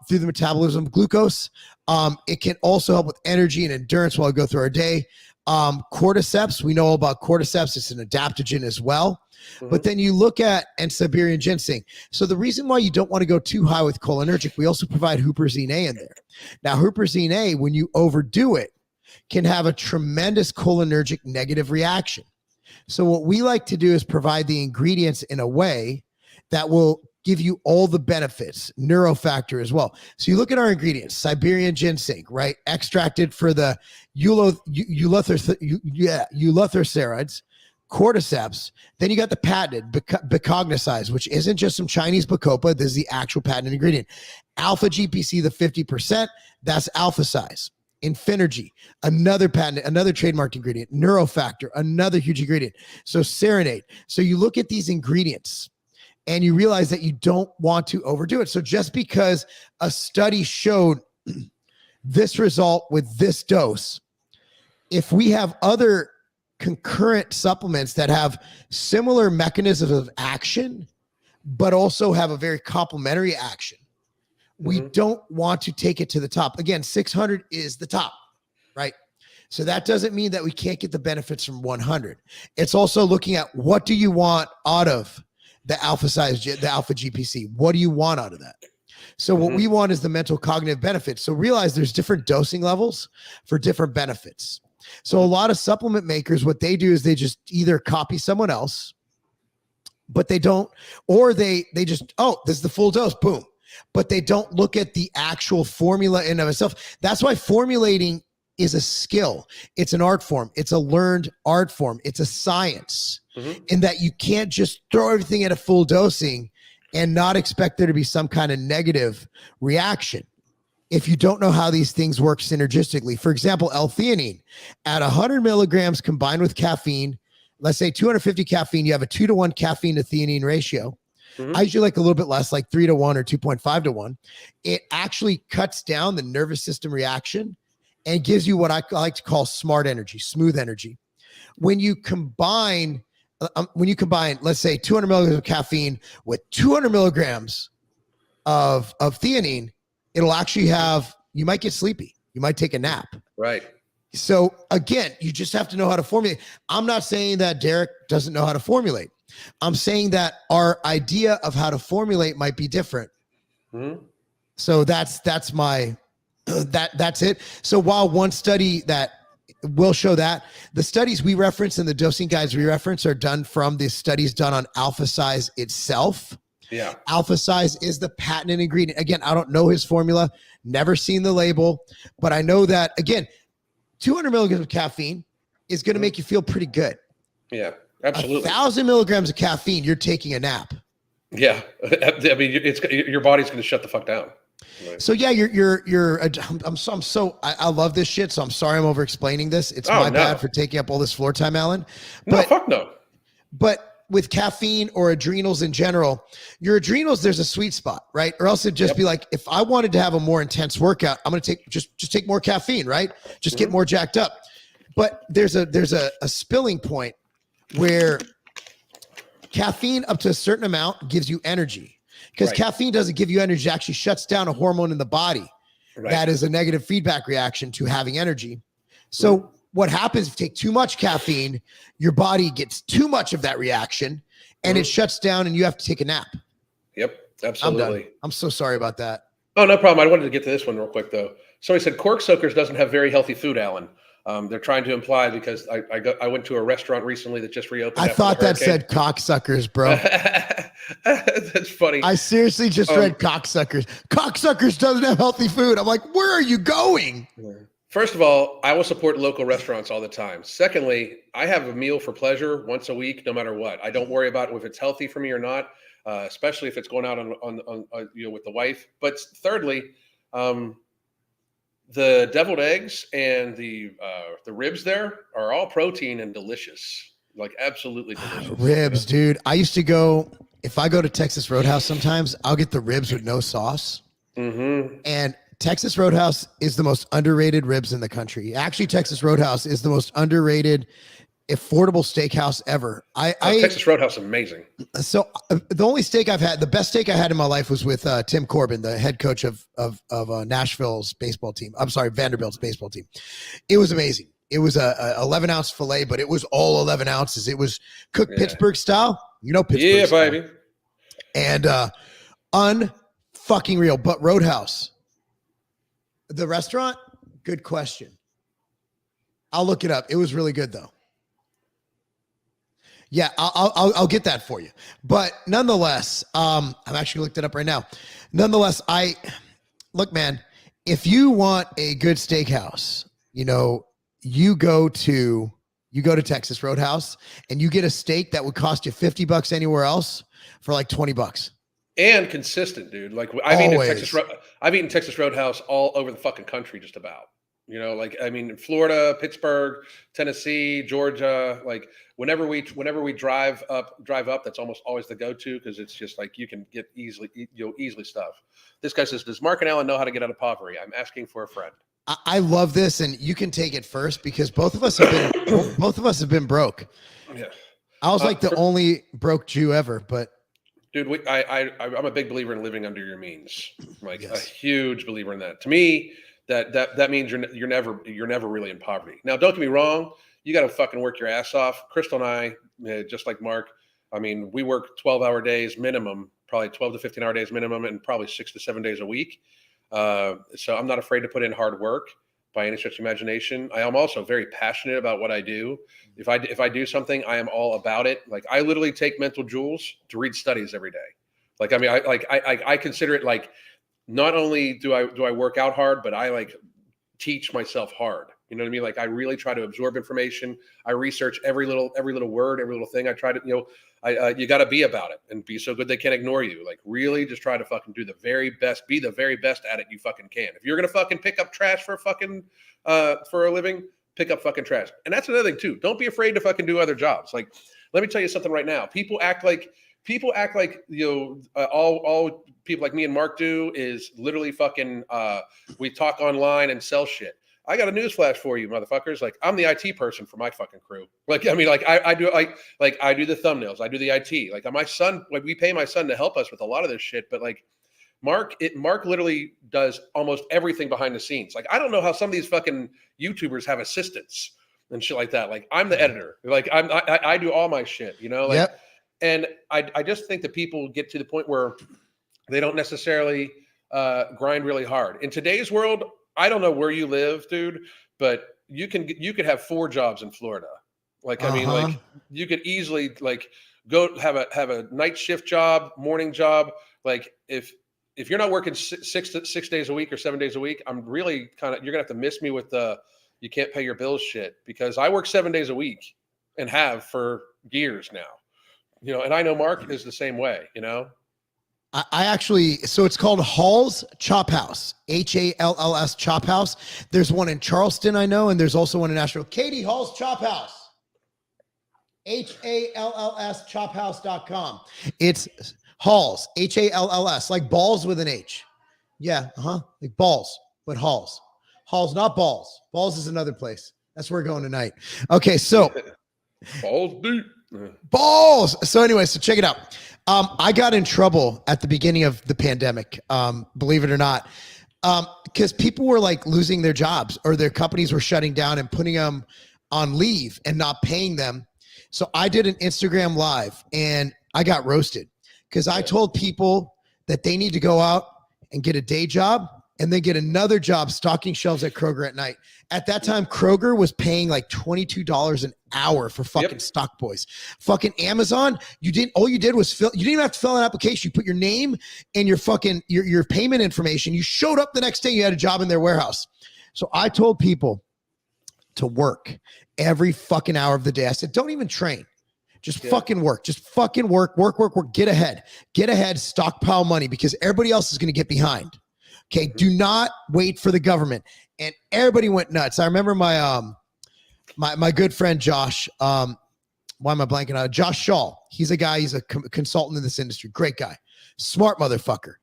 through the metabolism of glucose. It can also help with energy and endurance while we go through our day. Cordyceps, we know all about cordyceps. It's an adaptogen as well. Mm-hmm. But then you look at Siberian ginseng. So the reason why you don't want to go too high with cholinergic, we also provide huperzine A in there. Now, huperzine A, when you overdo it, can have a tremendous cholinergic negative reaction. So what we like to do is provide the ingredients in a way that will give you all the benefits, neurofactor as well. So you look at our ingredients: Siberian ginseng, right? Extracted for the eulothroserides, cordyceps. Then you got the patented Bicognicize, which isn't just some Chinese Bacopa. This is the actual patented ingredient. Alpha GPC, the 50%, that's alpha size. Infinergy, another patent, another trademarked ingredient. Neurofactor, another huge ingredient. So Serenade. So you look at these ingredients and you realize that you don't want to overdo it. So just because a study showed this result with this dose, if we have other concurrent supplements that have similar mechanisms of action, but also have a very complementary action, we don't want to take it to the top. Again, 600 is the top, right? So that doesn't mean that we can't get the benefits from 100. It's also looking at what do you want out of the alpha size, the alpha GPC. What do you want out of that? So what we want is the mental cognitive benefits. So realize there's different dosing levels for different benefits. So a lot of supplement makers, what they do is they just either copy someone else, but they don't, or they just, oh, this is the full dose, boom. But they don't look at the actual formula in of itself. That's why formulating is a skill. It's an art form. It's a learned art form. It's a science in that you can't just throw everything at a full dosing and not expect there to be some kind of negative reaction. if you don't know how these things work synergistically. For example, L-theanine at 100 milligrams combined with caffeine, let's say 250 caffeine, you have a 2-to-1 caffeine to theanine ratio. I usually like a little bit less, like 3-to-1 or 2.5-to-1. It actually cuts down the nervous system reaction and gives you what I like to call smart energy, smooth energy. When you combine, let's say 200 milligrams of caffeine with 200 milligrams of theanine, it'll actually you might get sleepy. You might take a nap.
Right.
So again, you just have to know how to formulate. I'm not saying that Derek doesn't know how to formulate. I'm saying that our idea of how to formulate might be different. So that's it. So while one study that will show that, the studies we reference and the dosing guides we reference are done from the studies done on alpha size itself.
Yeah.
Alpha size is the patented ingredient. Again, I don't know his formula, never seen the label, but I know that, again, 200 milligrams of caffeine is going to make you feel pretty good.
Yeah, absolutely.
1,000 milligrams of caffeine, you're taking a nap.
Yeah. I mean, your body's going to shut the fuck down. Right.
So yeah, I love this shit. So I'm sorry I'm over explaining this. It's my bad for taking up all this floor time, Alan.
But, fuck no.
But with caffeine or adrenals in general, your adrenals, there's a sweet spot, right? Or else it'd just be like, if I wanted to have a more intense workout, I'm going to take more caffeine, right? Just get more jacked up. But there's a spilling point where caffeine up to a certain amount gives you energy. Because caffeine doesn't give you energy, it actually shuts down a hormone in the body. That is a negative feedback reaction to having energy. So what happens if you take too much caffeine, your body gets too much of that reaction and it shuts down and you have to take a nap.
Yep, absolutely.
I'm so sorry about that.
Oh, no problem. I wanted to get to this one real quick, though. Somebody said Cork Soakers doesn't have very healthy food, Alan. They're trying to imply because I went to a restaurant recently that just reopened.
I thought that said cocksuckers, bro.
That's funny.
I seriously just read cocksuckers. Cocksuckers doesn't have healthy food. I'm like, where are you going?
First of all, I will support local restaurants all the time. Secondly, I have a meal for pleasure once a week, no matter what. I don't worry about if it's healthy for me or not, especially if it's going out on with the wife. But thirdly, the deviled eggs and the ribs there are all protein and delicious, like absolutely delicious.
Ribs, dude. I used to go, if I go to Texas Roadhouse sometimes, I'll get the ribs with no sauce. And Texas Roadhouse is the most underrated ribs in the country. Actually, Texas Roadhouse is the most underrated, affordable steakhouse ever.
Texas Roadhouse is amazing.
So the only steak I've had, the best steak I had in my life was with Tim Corbin, the head coach of Nashville's baseball team. I'm sorry, Vanderbilt's baseball team. It was amazing. It was a 11-ounce filet, but it was all 11 ounces. It was cooked Pittsburgh style. You know Pittsburgh style. Baby. And unfucking real. But Roadhouse, the restaurant, good question. I'll look it up. It was really good though. Yeah, I'll get that for you. But nonetheless, I'm actually looked it up right now. Nonetheless, look, man, if you want a good steakhouse, you go to Texas Roadhouse and you get a steak that would cost you $50 anywhere else for like $20.
And consistent, dude. Like I've eaten Texas Roadhouse all over the fucking country, just about. Florida, Pittsburgh, Tennessee, Georgia. Like whenever we drive up, that's almost always the go-to because it's just like you can get easily stuff. This guy says, "Does Mark and Alan know how to get out of poverty? I'm asking for a friend."
I love this, and you can take it first because both of us have been broke. Yeah, I was like the only broke Jew ever, but.
Dude, I'm a big believer in living under your means. Like a huge believer in that. To me, that means you're never really in poverty. Now, don't get me wrong. You got to fucking work your ass off. Crystal and I, just like Mark, I mean, we work 12-hour days minimum, probably 12 to 15-hour days minimum, and probably 6 to 7 days a week. So I'm not afraid to put in hard work by any stretch of imagination. I am also very passionate about what I do. If I do something, I am all about it. Like I literally take mental joules to read studies every day. Like, I mean, I consider it like, not only do I work out hard, but I like teach myself hard. You know what I mean? Like I really try to absorb information. I research every little word, every little thing. I try to, you got to be about it and be so good they can't ignore you. Like really just try to fucking do the very best, be the very best at it you fucking can. If you're going to fucking pick up trash for for a living, pick up fucking trash. And that's another thing too. Don't be afraid to fucking do other jobs. Like, let me tell you something right now. People act like, all people like me and Marc do is literally fucking, we talk online and sell shit. I got a news flash for you, motherfuckers. Like I'm the IT person for my fucking crew. Like, I mean, like I do I do the thumbnails. I do the IT. Like my son, like we pay my son to help us with a lot of this shit. But like Marc literally does almost everything behind the scenes. Like I don't know how some of these fucking YouTubers have assistants and shit like that. Like I'm the editor. Like I do all my shit, Like,
Yep.
And I just think that people get to the point where they don't necessarily grind really hard. In today's world, I don't know where you live, dude, but you could have 4 jobs in Florida. Like, I mean, like you could easily like go have a night shift job, morning job. Like if you're not working 6 days a week or 7 days a week, I'm really you're gonna have to miss me with the you can't pay your bills shit, because I work 7 days a week and have for years now. And I know Marc is the same way,
I actually, so it's called Hall's Chop House, Halls Chop House. There's one in Charleston, I know, and there's also one in Nashville. Katie, Hall's Chop House, Halls chophouse.com. It's Halls, Halls, like balls with an H. Yeah, like balls, but Halls. Halls, not balls. Balls is another place. That's where we're going tonight. Okay, so.
Balls deep.
Balls. So anyway, so check it out. I got in trouble at the beginning of the pandemic, believe it or not, because people were like losing their jobs or their companies were shutting down and putting them on leave and not paying them. So I did an Instagram live and I got roasted because I told people that they need to go out and get a day job and then get another job stocking shelves at Kroger at night. At that time, Kroger was paying like $22 an hour for fucking stock boys. Fucking Amazon, all you did was you didn't even have to fill out an application. You put your name and your fucking, your payment information. You showed up the next day, you had a job in their warehouse. So I told people to work every fucking hour of the day. I said, don't even train. Just fucking work. Just fucking work. Get ahead, stockpile money because everybody else is going to get behind. Okay, do not wait for the government. And everybody went nuts. I remember my my good friend Josh. Why am I blanking out? Josh Shaw. He's a guy. He's a consultant in this industry. Great guy, smart motherfucker.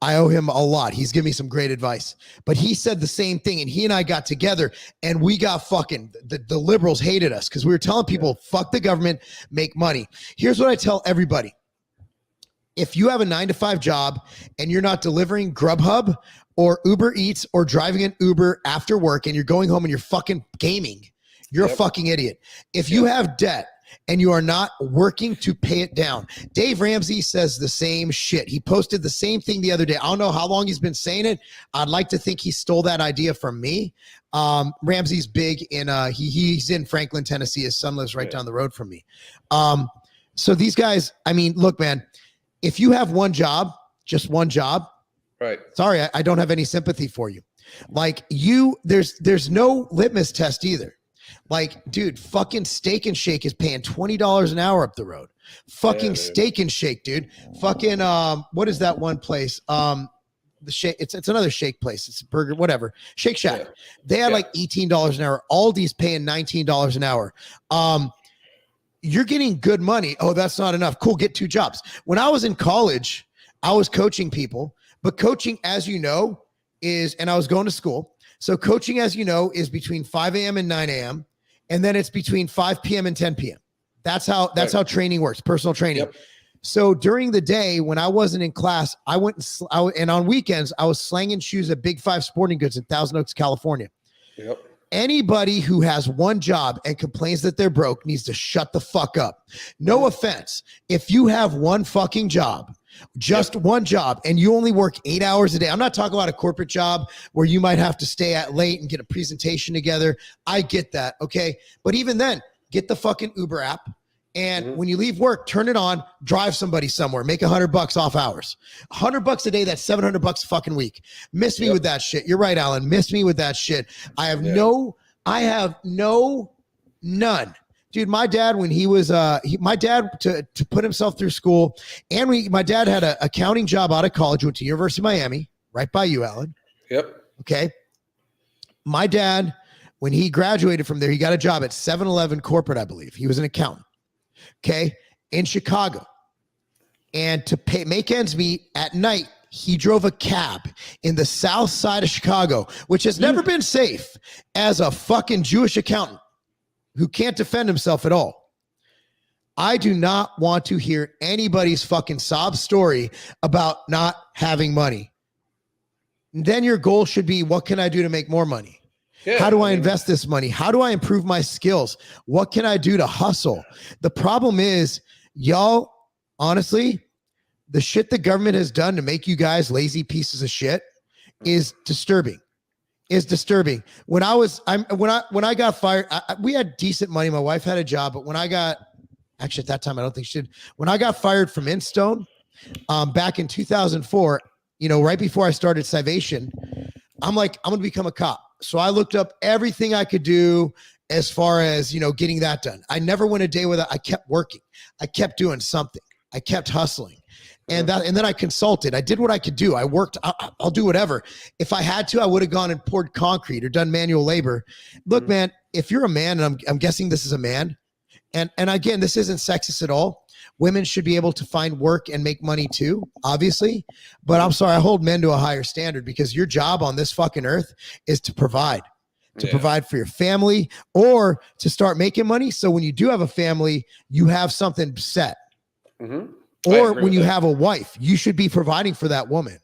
I owe him a lot. He's given me some great advice. But he said the same thing, and he and I got together, and we got fucking the liberals hated us because we were telling people, fuck the government, make money. Here's what I tell everybody. If you have a 9-to-5 job and you're not delivering Grubhub or Uber Eats or driving an Uber after work and you're going home and you're fucking gaming, you're a fucking idiot. If you have debt and you are not working to pay it down, Dave Ramsey says the same shit. He posted the same thing the other day. I don't know how long he's been saying it. I'd like to think he stole that idea from me. Ramsey's big in, he's in Franklin, Tennessee. His son lives right down the road from me. So these guys, I mean, look, man, if you have one job, just one job,
right?
Sorry, I don't have any sympathy for you. Like there's no litmus test either. Like, dude, fucking Steak and Shake is paying $20 an hour up the road. Fucking Steak and Shake, dude. Fucking what is that one place? The shake. It's another shake place. It's a burger, whatever. Shake Shack. Yeah. They had like $18 an hour. Aldi's paying $19 an hour. You're getting good money. Oh, that's not enough. Cool, get 2 jobs. When I was in college, I was coaching people, but coaching, as you know, and I was going to school. So coaching, as you know, is between 5 a.m. and 9 a.m. And then it's between 5 p.m. and 10 p.m. That's how training works, personal training. Yep. So during the day when I wasn't in class, I went and on weekends, I was slanging shoes at Big 5 Sporting Goods in Thousand Oaks, California. Yep. Anybody who has one job and complains that they're broke needs to shut the fuck up. No offense. If you have one fucking job, just one job, and you only work 8 hours a day, I'm not talking about a corporate job where you might have to stay at late and get a presentation together. I get that. Okay. But even then, get the fucking Uber app. And when you leave work, turn it on, drive somebody somewhere, make $100 off hours. $100 a day, that's $700 a fucking week. Miss me with that shit. You're right, Alan. Miss me with that shit. I have no I have none. Dude, my dad, when he was, my dad to put himself through school, and my dad had an accounting job out of college, went to University of Miami, right by you, Alan.
Yep.
Okay. My dad, when he graduated from there, he got a job at 7-Eleven corporate, I believe. He was an accountant. Okay. In Chicago. And to make ends meet at night, he drove a cab in the south side of Chicago, which has never been safe, as a fucking Jewish accountant who can't defend himself at all. I do not want to hear anybody's fucking sob story about not having money. And then your goal should be, what can I do to make more money? Yeah, how do I invest this money? How do I improve my skills? What can I do to hustle? The problem is, y'all, honestly, the shit the government has done to make you guys lazy pieces of shit is disturbing. When I got fired, we had decent money. My wife had a job, but actually at that time, I don't think she did. When I got fired from Instone, back in 2004, right before I started Civation, I'm like, I'm going to become a cop. So I looked up everything I could do as far as, getting that done. I never went a day without, I kept working. I kept doing something. I kept hustling. And then I consulted. I did what I could do. I worked. I'll do whatever. If I had to, I would have gone and poured concrete or done manual labor. Look, man, if you're a man, and I'm guessing this is a man, and again, this isn't sexist at all. Women should be able to find work and make money too, obviously. But I'm sorry, I hold men to a higher standard, because your job on this fucking earth is to provide. Provide for your family, or to start making money. So when you do have a family, you have something set. Mm-hmm. Or when you have a wife, you should be providing for that woman.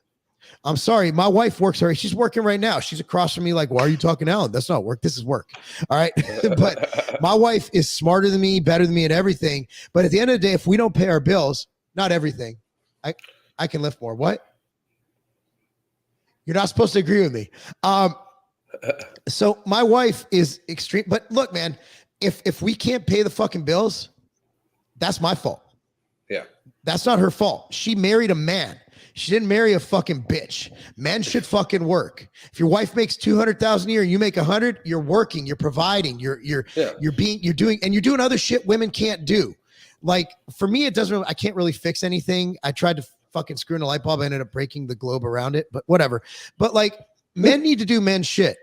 I'm sorry. My wife works hard. She's working right now. She's across from me like, why are you talking to Alan? That's not work. This is work. All right. But my wife is smarter than me, better than me at everything. But at the end of the day, if we don't pay our bills, not everything, I can lift more. What? You're not supposed to agree with me. So my wife is extreme. But look, man, if we can't pay the fucking bills, that's my fault.
Yeah.
That's not her fault. She married a man. She didn't marry a fucking bitch. Men should fucking work. If your wife makes 200,000 a year and you make 100, you're working, you're providing, you're doing other shit women can't do. Like, for me, I can't really fix anything. I tried to fucking screw in a light bulb. I ended up breaking the globe around it, but whatever. But like, men need to do men's shit.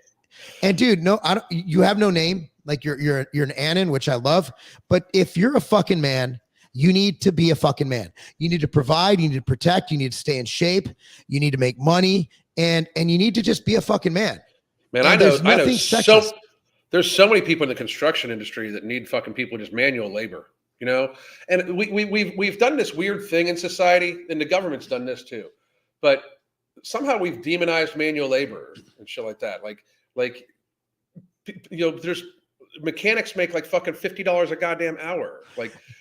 And dude, you have no name. Like, you're an Annan, which I love. But if you're a fucking man, you need to be a fucking man. You need to provide. You need to protect. You need to stay in shape. You need to make money, and you need to just be a fucking man.
Man, I know. There's so many people in the construction industry that need fucking people, just manual labor. And we've done this weird thing in society, and the government's done this too. But somehow we've demonized manual labor and shit like that. Like there's mechanics make like fucking $50 a goddamn hour.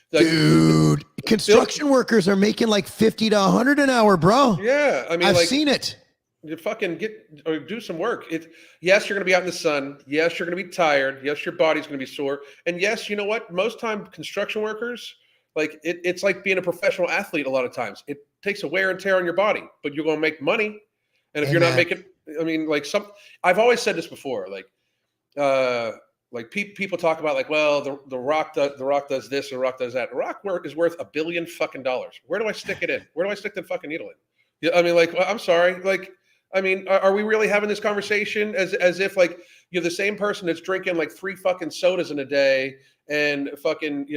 Dude,
construction workers are making like 50 to 100 an hour, bro.
Yeah, I mean,
I've seen it.
You fucking do some work. Yes, you're going to be out in the sun. Yes, you're going to be tired. Yes, your body's going to be sore. And yes, you know what? Most time, construction workers, like it's like being a professional athlete. A lot of times, it takes a wear and tear on your body, but you're going to make money. And if you're not making, I mean, I've always said this before, people talk about like, well, the Rock does this, the Rock does that. The Rock is worth $1 billion fucking dollars. Where do I stick it in? Where do I stick the fucking needle in? Yeah, I mean, like, I'm sorry, like, I mean, are we really having this conversation as if like you're the same person that's drinking like 3 fucking sodas in a day and fucking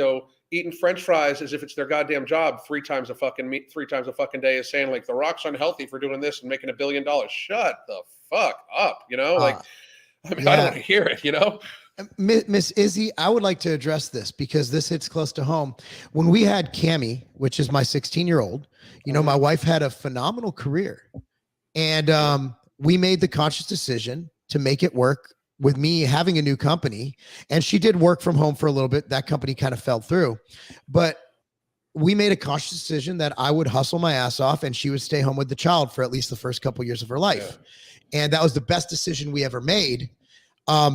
eating French fries as if it's their goddamn job 3 times a fucking day, is saying like the Rock's unhealthy for doing this and making $1 billion. Shut the fuck up, I don't want to hear it,
Miss Izzy, I would like to address this because this hits close to home. When we had Cammie, which is my 16-year-old, my wife had a phenomenal career. And we made the conscious decision to make it work with me having a new company. And she did work from home for a little bit. That company kind of fell through. But we made a conscious decision that I would hustle my ass off and she would stay home with the child for at least the first couple of years of her life. Yeah. And that was the best decision we ever made.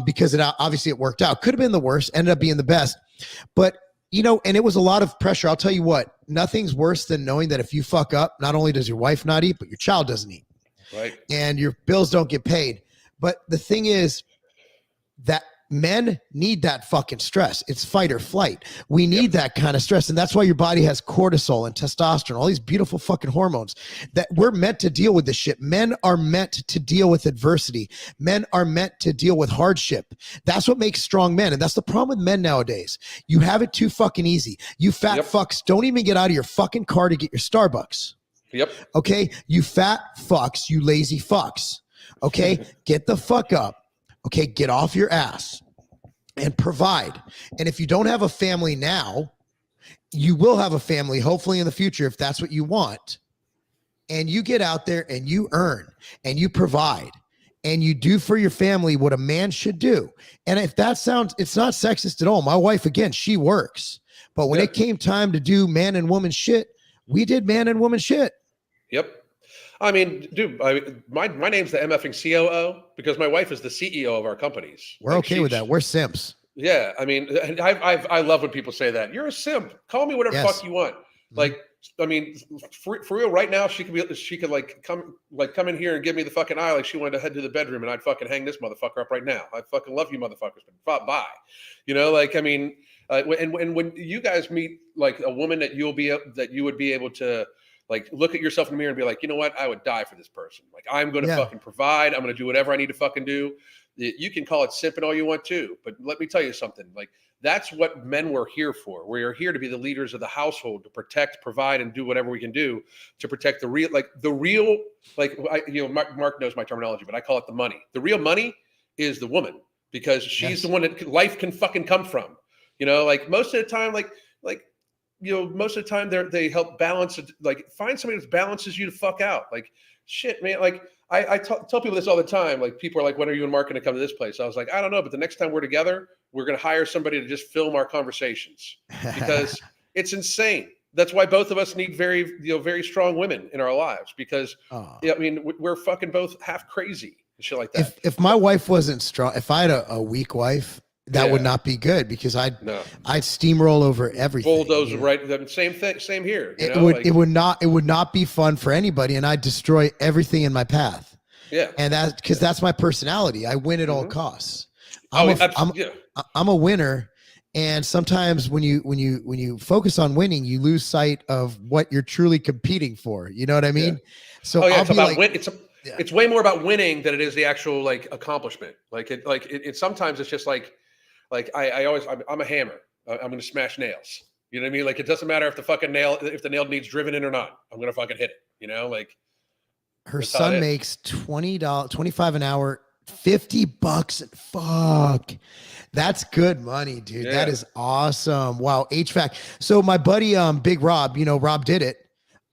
Because it worked out. Could have been the worst, ended up being the best. But, and it was a lot of pressure. I'll tell you what, nothing's worse than knowing that if you fuck up, not only does your wife not eat, but your child doesn't eat.
Right.
And your bills don't get paid. But the thing is that men need that fucking stress. It's fight or flight. We need that kind of stress. And that's why your body has cortisol and testosterone, all these beautiful fucking hormones that we're meant to deal with this shit. Men are meant to deal with adversity. Men are meant to deal with hardship. That's what makes strong men. And that's the problem with men nowadays. You have it too fucking easy. You fat fucks don't even get out of your fucking car to get your Starbucks.
Yep.
Okay. You fat fucks, you lazy fucks. Okay. Get the fuck up. Okay, get off your ass and provide. And if you don't have a family now, you will have a family hopefully in the future if that's what you want. And you get out there and you earn and you provide and you do for your family what a man should do. And if that sounds, it's not sexist at all. My wife, again, she works. But when it came time to do man and woman shit, we did man and woman shit.
Yep. I mean, dude, my name's the MFing COO because my wife is the CEO of our companies.
We're okay with that. We're simps.
Yeah. I mean, I love when people say that. You're a simp. Call me whatever fuck you want. Like, I mean, for real, right now, she could like come in here and give me the fucking eye like she wanted to head to the bedroom and I'd fucking hang this motherfucker up right now. I fucking love you motherfuckers, but bye. You know, like, I mean, and when you guys meet like a woman that you would be able to like look at yourself in the mirror and be like, you know what? I would die for this person. Like, I'm going to fucking provide. I'm going to do whatever I need to fucking do. You can call it simping all you want to, but let me tell you something. Like, that's what men were here for. We are here to be the leaders of the household, to protect, provide, and do whatever we can do to protect the real, Mark knows my terminology, but I call it the money. The real money is the woman because she's the one that life can fucking come from. You know, like most of the time, most of the time they help balance it. Like, find somebody that balances you to fuck out. Like, shit, man. Like, I tell people this all the time. Like, people are like, when are you and Mark going to come to this place? I was like, I don't know. But the next time we're together, we're going to hire somebody to just film our conversations because it's insane. That's why both of us need very strong women in our lives because, I mean, we're fucking both half crazy and shit like that.
If my wife wasn't strong, if I had a weak wife, that would not be good because I'd steamroll over everything.
Bulldozer, right? Same thing. Same here.
It would not be fun for anybody, and I'd destroy everything in my path.
Yeah,
and that's my personality. I win at all costs. I'm a winner, and sometimes when you focus on winning, you lose sight of what you're truly competing for. You know what I mean?
Yeah.
So
it's way more about winning than it is the actual like accomplishment. It sometimes it's just like I'm a hammer. I'm going to smash nails. You know what I mean? Like, it doesn't matter if the nail needs driven in or not. I'm going to fucking hit it. You know, like
her son makes $25 an hour, $50. Fuck. That's good money, dude. Yeah. That is awesome. Wow. HVAC. So my buddy, Big Rob, Rob did it.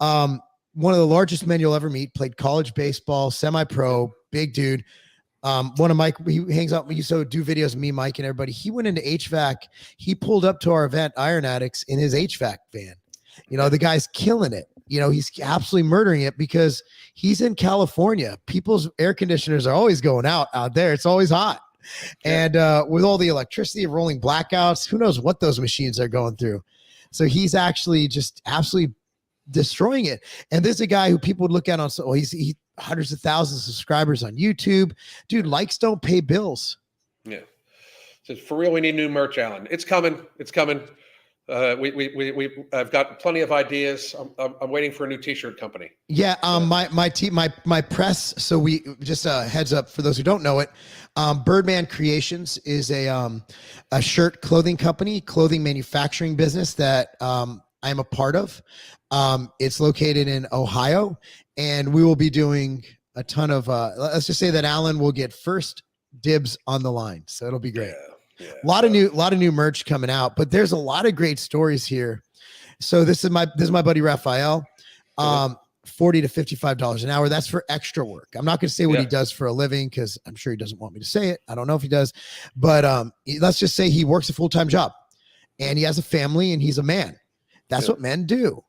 One of the largest men you'll ever meet, played college baseball, semi-pro, big dude. One of Mike, he hangs out. We used to do videos of me, Mike, and everybody. He went into HVAC. He pulled up to our event, Iron Addicts, in his HVAC van. The guy's killing it. He's absolutely murdering it because he's in California. People's air conditioners are always going out there. It's always hot. Yeah. And with all the electricity, rolling blackouts, who knows what those machines are going through. So he's actually just absolutely destroying it. And there's a guy who people would look at he hundreds of thousands of subscribers on YouTube. Dude, likes don't pay bills. Yeah.
So for real, we need new merch, Alan. It's coming. I've got plenty of ideas. I'm waiting for a new t-shirt company.
Yeah. My press. So we just heads up for those who don't know it. Birdman Creations is a shirt clothing company, clothing manufacturing business that I'm a part of. It's located in Ohio, and we will be doing a ton of, let's just say that Alan will get first dibs on the line. So it'll be great. Yeah. A lot of new merch coming out, but there's a lot of great stories here. So this is my buddy Raphael, $40 to $55 an hour. That's for extra work. I'm not going to say what he does for a living because I'm sure he doesn't want me to say it. I don't know if he does, but let's just say he works a full-time job and he has a family and he's a man. That's what men do.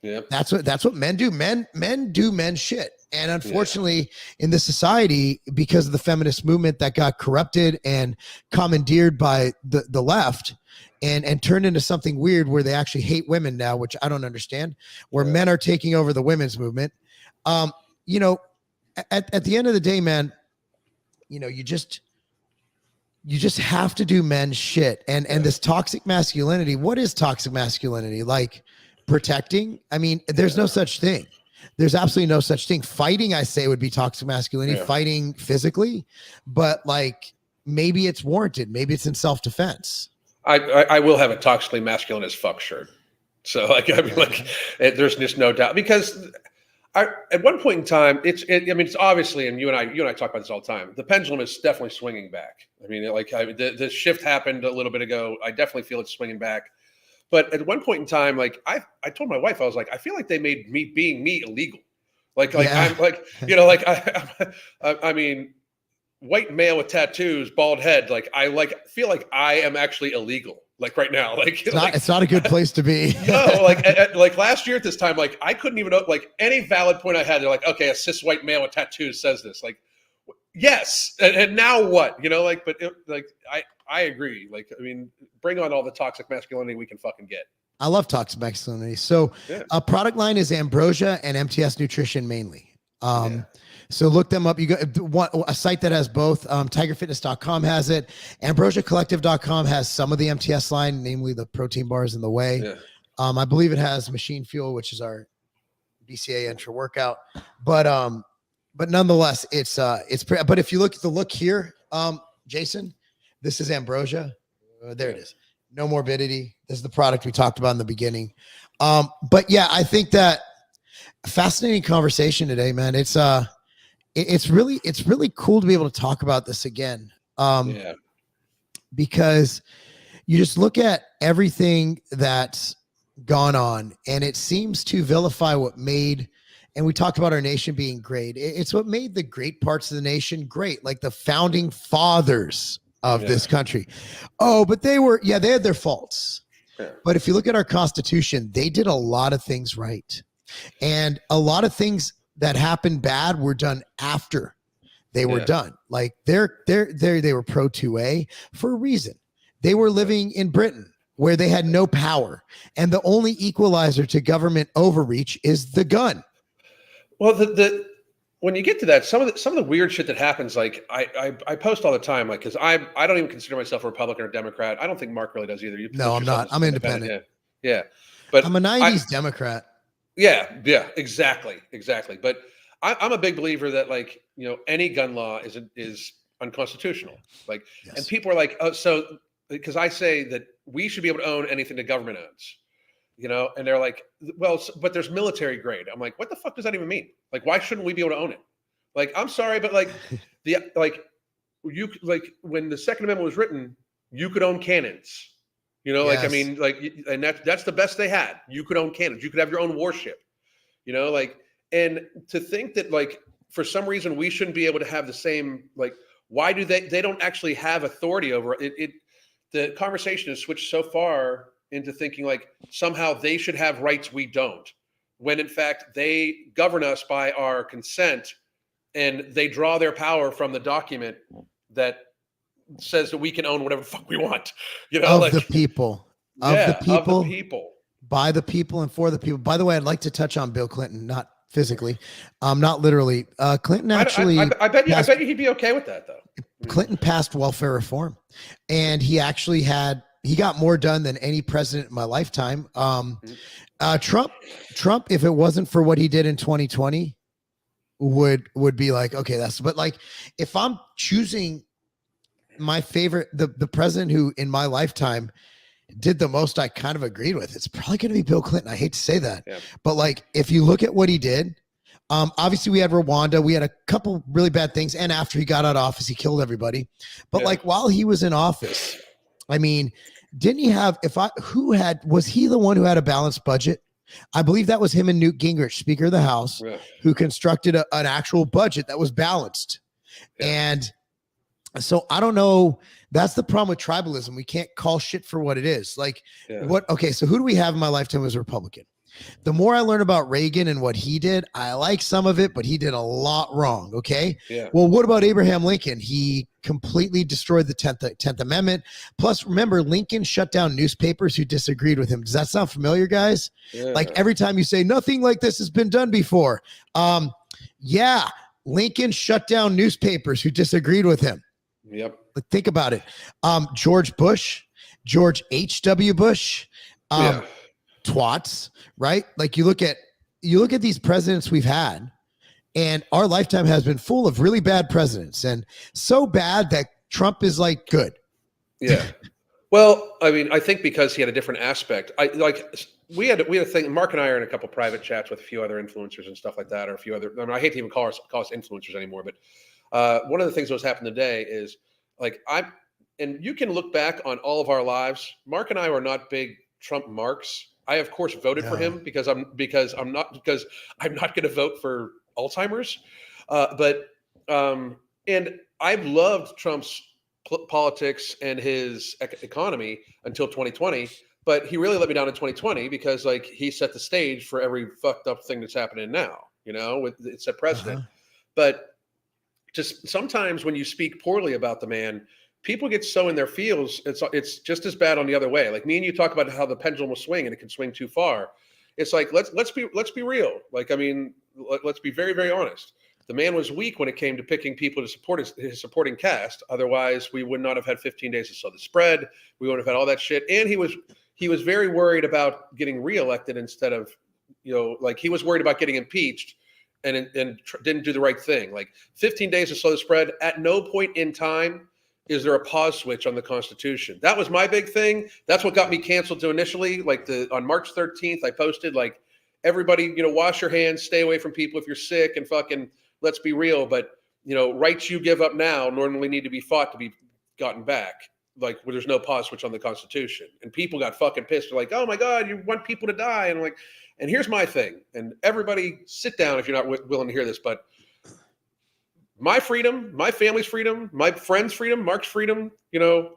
Yeah, that's what men do. Men do men shit. And unfortunately, in this society, because of the feminist movement that got corrupted and commandeered by the left and turned into something weird where they actually hate women now, which I don't understand, where men are taking over the women's movement. At the end of the day, man, you just have to do men's shit. And this toxic masculinity, what is toxic masculinity? Like protecting? I mean, there's no such thing. There's absolutely no such thing. Fighting, I say, would be toxic masculinity, fighting physically, but like maybe it's warranted. Maybe it's in self-defense.
I will have a toxically masculine as fuck shirt. So like, I mean, like there's just no doubt, because at one point in time, it's obviously, and you and I talk about this all the time, the pendulum is definitely swinging back. I mean, the shift happened a little bit ago. I definitely feel it's swinging back. But at one point in time, like I told my wife, I was like, I feel like they made me being me illegal. I'm like, I mean, white male with tattoos, bald head. Like I feel like I am actually illegal. Like right now, it's
not a good place to be.
No, like last year at this time, like I couldn't even like any valid point I had. They're like, okay, a cis white male with tattoos says this. Like, yes, and now what? I agree. Like, I mean, bring on all the toxic masculinity we can fucking get.
I love toxic masculinity. So, a product line is Ambrosia and MTS Nutrition mainly. So look them up. You go a site that has both. Tigerfitness.com has it. AmbrosiaCollective.com has some of the MTS line, namely the protein bars and the whey. Yeah. I believe it has Machine Fuel, which is our BCA intra workout. But nonetheless, it's but if you look at the look here, Jason, this is Ambrosia. There it is. Nomorbidity. This is the product we talked about in the beginning. But yeah, I think that fascinating conversation today, man. It's really cool to be able to talk about this again. Because you just look at everything that's gone on and it seems to vilify what made, and we talked about our nation being great. It's what made the great parts of the nation great, like the founding fathers of this country. Oh, but they had their faults. Yeah. But if you look at our Constitution, they did a lot of things right. And a lot of things that happened bad were done after they were done. Like they were pro 2A for a reason. They were living in Britain where they had no power, and the only equalizer to government overreach is the gun.
Well, when you get to that, some of the weird shit that happens, like I post all the time, like because I don't even consider myself a Republican or Democrat. I don't think Marc really does either.
No, I'm not. I'm independent.
Yeah. But
I'm a 90s Democrat.
Yeah, exactly. But I'm a big believer that, like, any gun law is unconstitutional. Like, and people are like, oh, so because I say that we should be able to own anything the government owns, and they're like, well, but there's military grade. I'm like, what the fuck does that even mean? Like, why shouldn't we be able to own it? Like, I'm sorry, but like when the Second Amendment was written, you could own cannons. I mean, and that's the best they had. You could own cannons. You could have your own warship, and to think that, like, for some reason we shouldn't be able to have the same, like, why do they don't actually have authority over it? The conversation has switched so far into thinking like somehow they should have rights we don't, when in fact they govern us by our consent, and they draw their power from the document that says that we can own whatever the fuck we want,
the people, by the people, and for the people. By the way, I'd like to touch on Bill Clinton, not physically, not literally. Clinton actually,
I bet you he'd be okay with that, though.
Clinton passed welfare reform, and he got more done than any president in my lifetime. Trump, if it wasn't for what he did in 2020, would be like, okay, but like, if I'm choosing my favorite, the president who in my lifetime did the most I kind of agreed with, it's probably going to be Bill Clinton. I hate to say that, but like, if you look at what he did, obviously we had Rwanda, we had a couple really bad things, and after he got out of office, he killed everybody. But like, while he was in office, I mean, didn't he have, was he the one who had a balanced budget? I believe that was him and Newt Gingrich, Speaker of the House, who constructed an actual budget that was balanced. And so I don't know. That's the problem with tribalism. We can't call shit for what it is. Like, okay, so who do we have in my lifetime as a Republican? The more I learn about Reagan and what he did, I like some of it, but he did a lot wrong. Okay. Yeah. Well, what about Abraham Lincoln? He completely destroyed the 10th Amendment. Plus, remember, Lincoln shut down newspapers who disagreed with him. Does that sound familiar, guys? Yeah. Like, every time you say nothing like this has been done before. Lincoln shut down newspapers who disagreed with him.
Yep.
Like, think about it. George Bush, George H.W. Bush, twats, right? Like you look at these presidents we've had, and our lifetime has been full of really bad presidents, and so bad that Trump is like good.
Yeah. Well, I mean, I think because he had a different aspect. We had a thing. Mark and I are in a couple private chats with a few other influencers and stuff like that, or a few other. I mean, I hate to even call us influencers anymore, but one of the things that was happening today is and you can look back on all of our lives. Mark and I were not big Trump marks. I of course voted for him because I'm not going to vote for Alzheimer's, and I've loved Trump's politics and his economy until 2020, but he really let me down in 2020 because like he set the stage for every fucked up thing that's happening now, it's a precedent. But just sometimes when you speak poorly about the man, people get so in their feels. It's just as bad on the other way. Like me and you talk about how the pendulum will swing and it can swing too far. It's like, let's be real. Like, I mean, let's be very, very honest. The man was weak when it came to picking people to support his supporting cast. Otherwise, we would not have had 15 days to sow the spread. We wouldn't have had all that shit. And he was very worried about getting reelected instead of, like he was worried about getting impeached and didn't do the right thing. Like 15 days to sow the spread. At no point in time is there a pause switch on the Constitution. That was my big thing. That's what got me canceled initially. Like on March 13th, I posted like, everybody, wash your hands, stay away from people if you're sick, and fucking let's be real. But, rights you give up now normally need to be fought to be gotten back. Like where there's no pause switch on the Constitution. And people got fucking pissed. They're like, oh my God, you want people to die. And I'm like, and here's my thing. And everybody sit down if you're not willing to hear this, but my freedom, my family's freedom, my friend's freedom, Mark's freedom,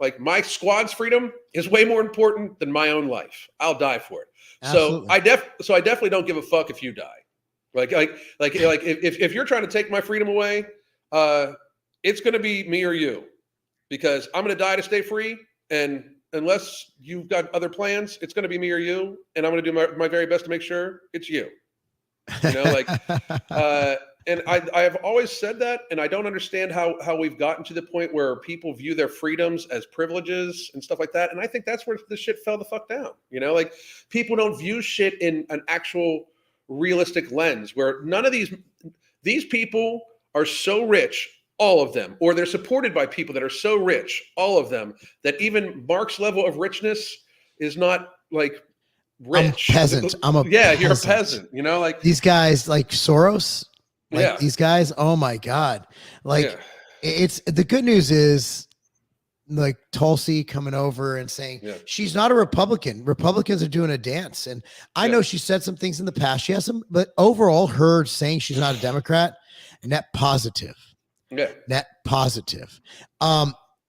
like my squad's freedom is way more important than my own life. I'll die for it. Absolutely. So I definitely don't give a fuck if you die. Like if you're trying to take my freedom away, it's going to be me or you, because I'm going to die to stay free. And unless you've got other plans, it's going to be me or you. And I'm going to do my very best to make sure it's you. And I have always said that, and I don't understand how we've gotten to the point where people view their freedoms as privileges and stuff like that. And I think that's where the shit fell the fuck down. Like people don't view shit in an actual realistic lens, where none of these people are so rich, all of them, or they're supported by people that are so rich, all of them, that even Mark's level of richness is not like rich.
I'm a peasant.
You're a peasant, like
these guys like Soros. Like these guys, oh my God. Like it's the good news is like Tulsi coming over and saying she's not a Republican. Republicans are doing a dance. And I know she said some things in the past. She has some, but overall her saying she's not a Democrat, net positive. Yeah. Net positive.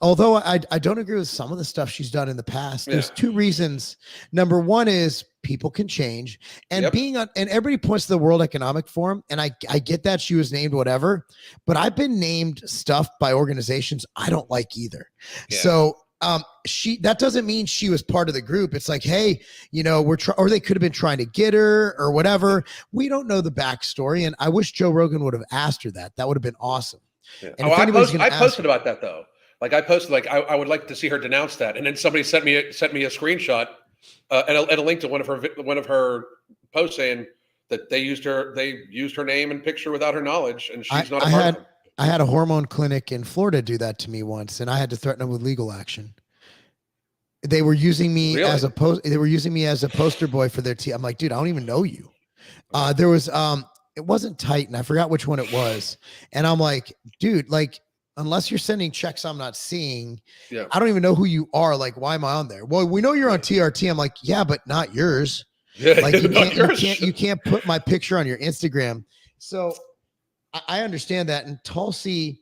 Although I don't agree with some of the stuff she's done in the past. There's two reasons. Number one is people can change, and being on, and everybody points to the World Economic Forum, and I get that she was named whatever, but I've been named stuff by organizations I don't like either. So that doesn't mean she was part of the group. It's like, hey, or they could have been trying to get her or whatever. We don't know the backstory, and I wish Joe Rogan would have asked her that. That would have been awesome. And
I posted about that though. Like I posted, like I would like to see her denounce that, and then somebody sent me a screenshot and a link to one of her posts saying that they used her name and picture without her knowledge, and she's not a part of it.
I had a hormone clinic in Florida do that to me once, and I had to threaten them with legal action. They were using me as a poster boy for their team. I'm like, dude, I don't even know you. There was it wasn't Titan. I forgot which one it was, and I'm like, dude, like, unless you're sending checks I'm not seeing, I don't even know who you are. Like, why am I on there? Well, we know you're on TRT. I'm like, yeah, but not yours. Like you can't put my picture on your Instagram. So I understand that. And Tulsi,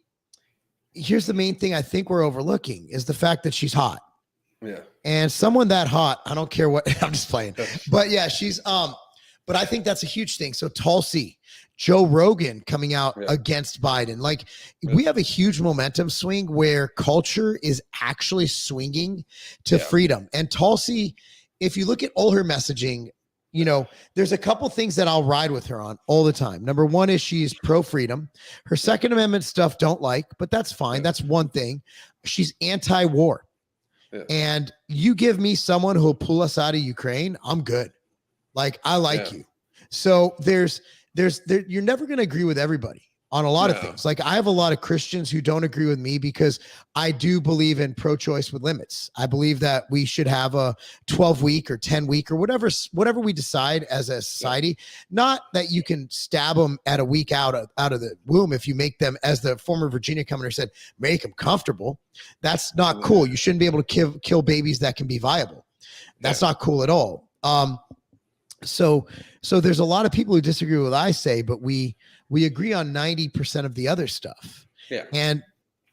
here's the main thing I think we're overlooking is the fact that she's hot. Yeah. And someone that hot, I don't care what, I'm just playing. But yeah, she's but I think that's a huge thing. So Tulsi, Joe Rogan coming out against Biden. Like we have a huge momentum swing where culture is actually swinging to freedom. And Tulsi, if you look at all her messaging, you know, there's a couple things that I'll ride with her on all the time. Number one is she's pro freedom. Her Second Amendment stuff don't like, but that's fine.
Yeah.
That's one thing. She's anti-war.
Yeah.
And you give me someone who'll pull us out of Ukraine, I'm good. Like, I like you. So you're never going to agree with everybody on a lot of things. Like, I have a lot of Christians who don't agree with me because I do believe in pro-choice with limits. I believe that we should have a 12-week or 10-week or whatever we decide as a society. Not that you can stab them at a week out of the womb if you make them, as the former Virginia governor said, make them comfortable. That's not cool. You shouldn't be able to kill babies that can be viable. That's not cool at all. So there's a lot of people who disagree with what I say, but we agree on 90% of the other stuff.
Yeah.
And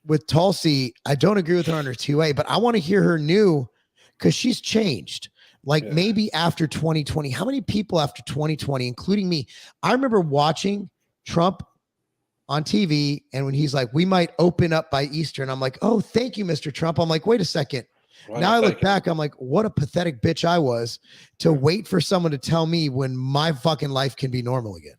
with Tulsi, I don't agree with her on her 2A, but I want to hear her new, because she's changed. Like maybe after 2020, how many people after 2020, including me, I remember watching Trump on TV, and when he's like, we might open up by Easter, and I'm like, oh, thank you, Mr. Trump. I'm like, wait a second. Now I look back, I'm like, what a pathetic bitch I was to wait for someone to tell me when my fucking life can be normal again.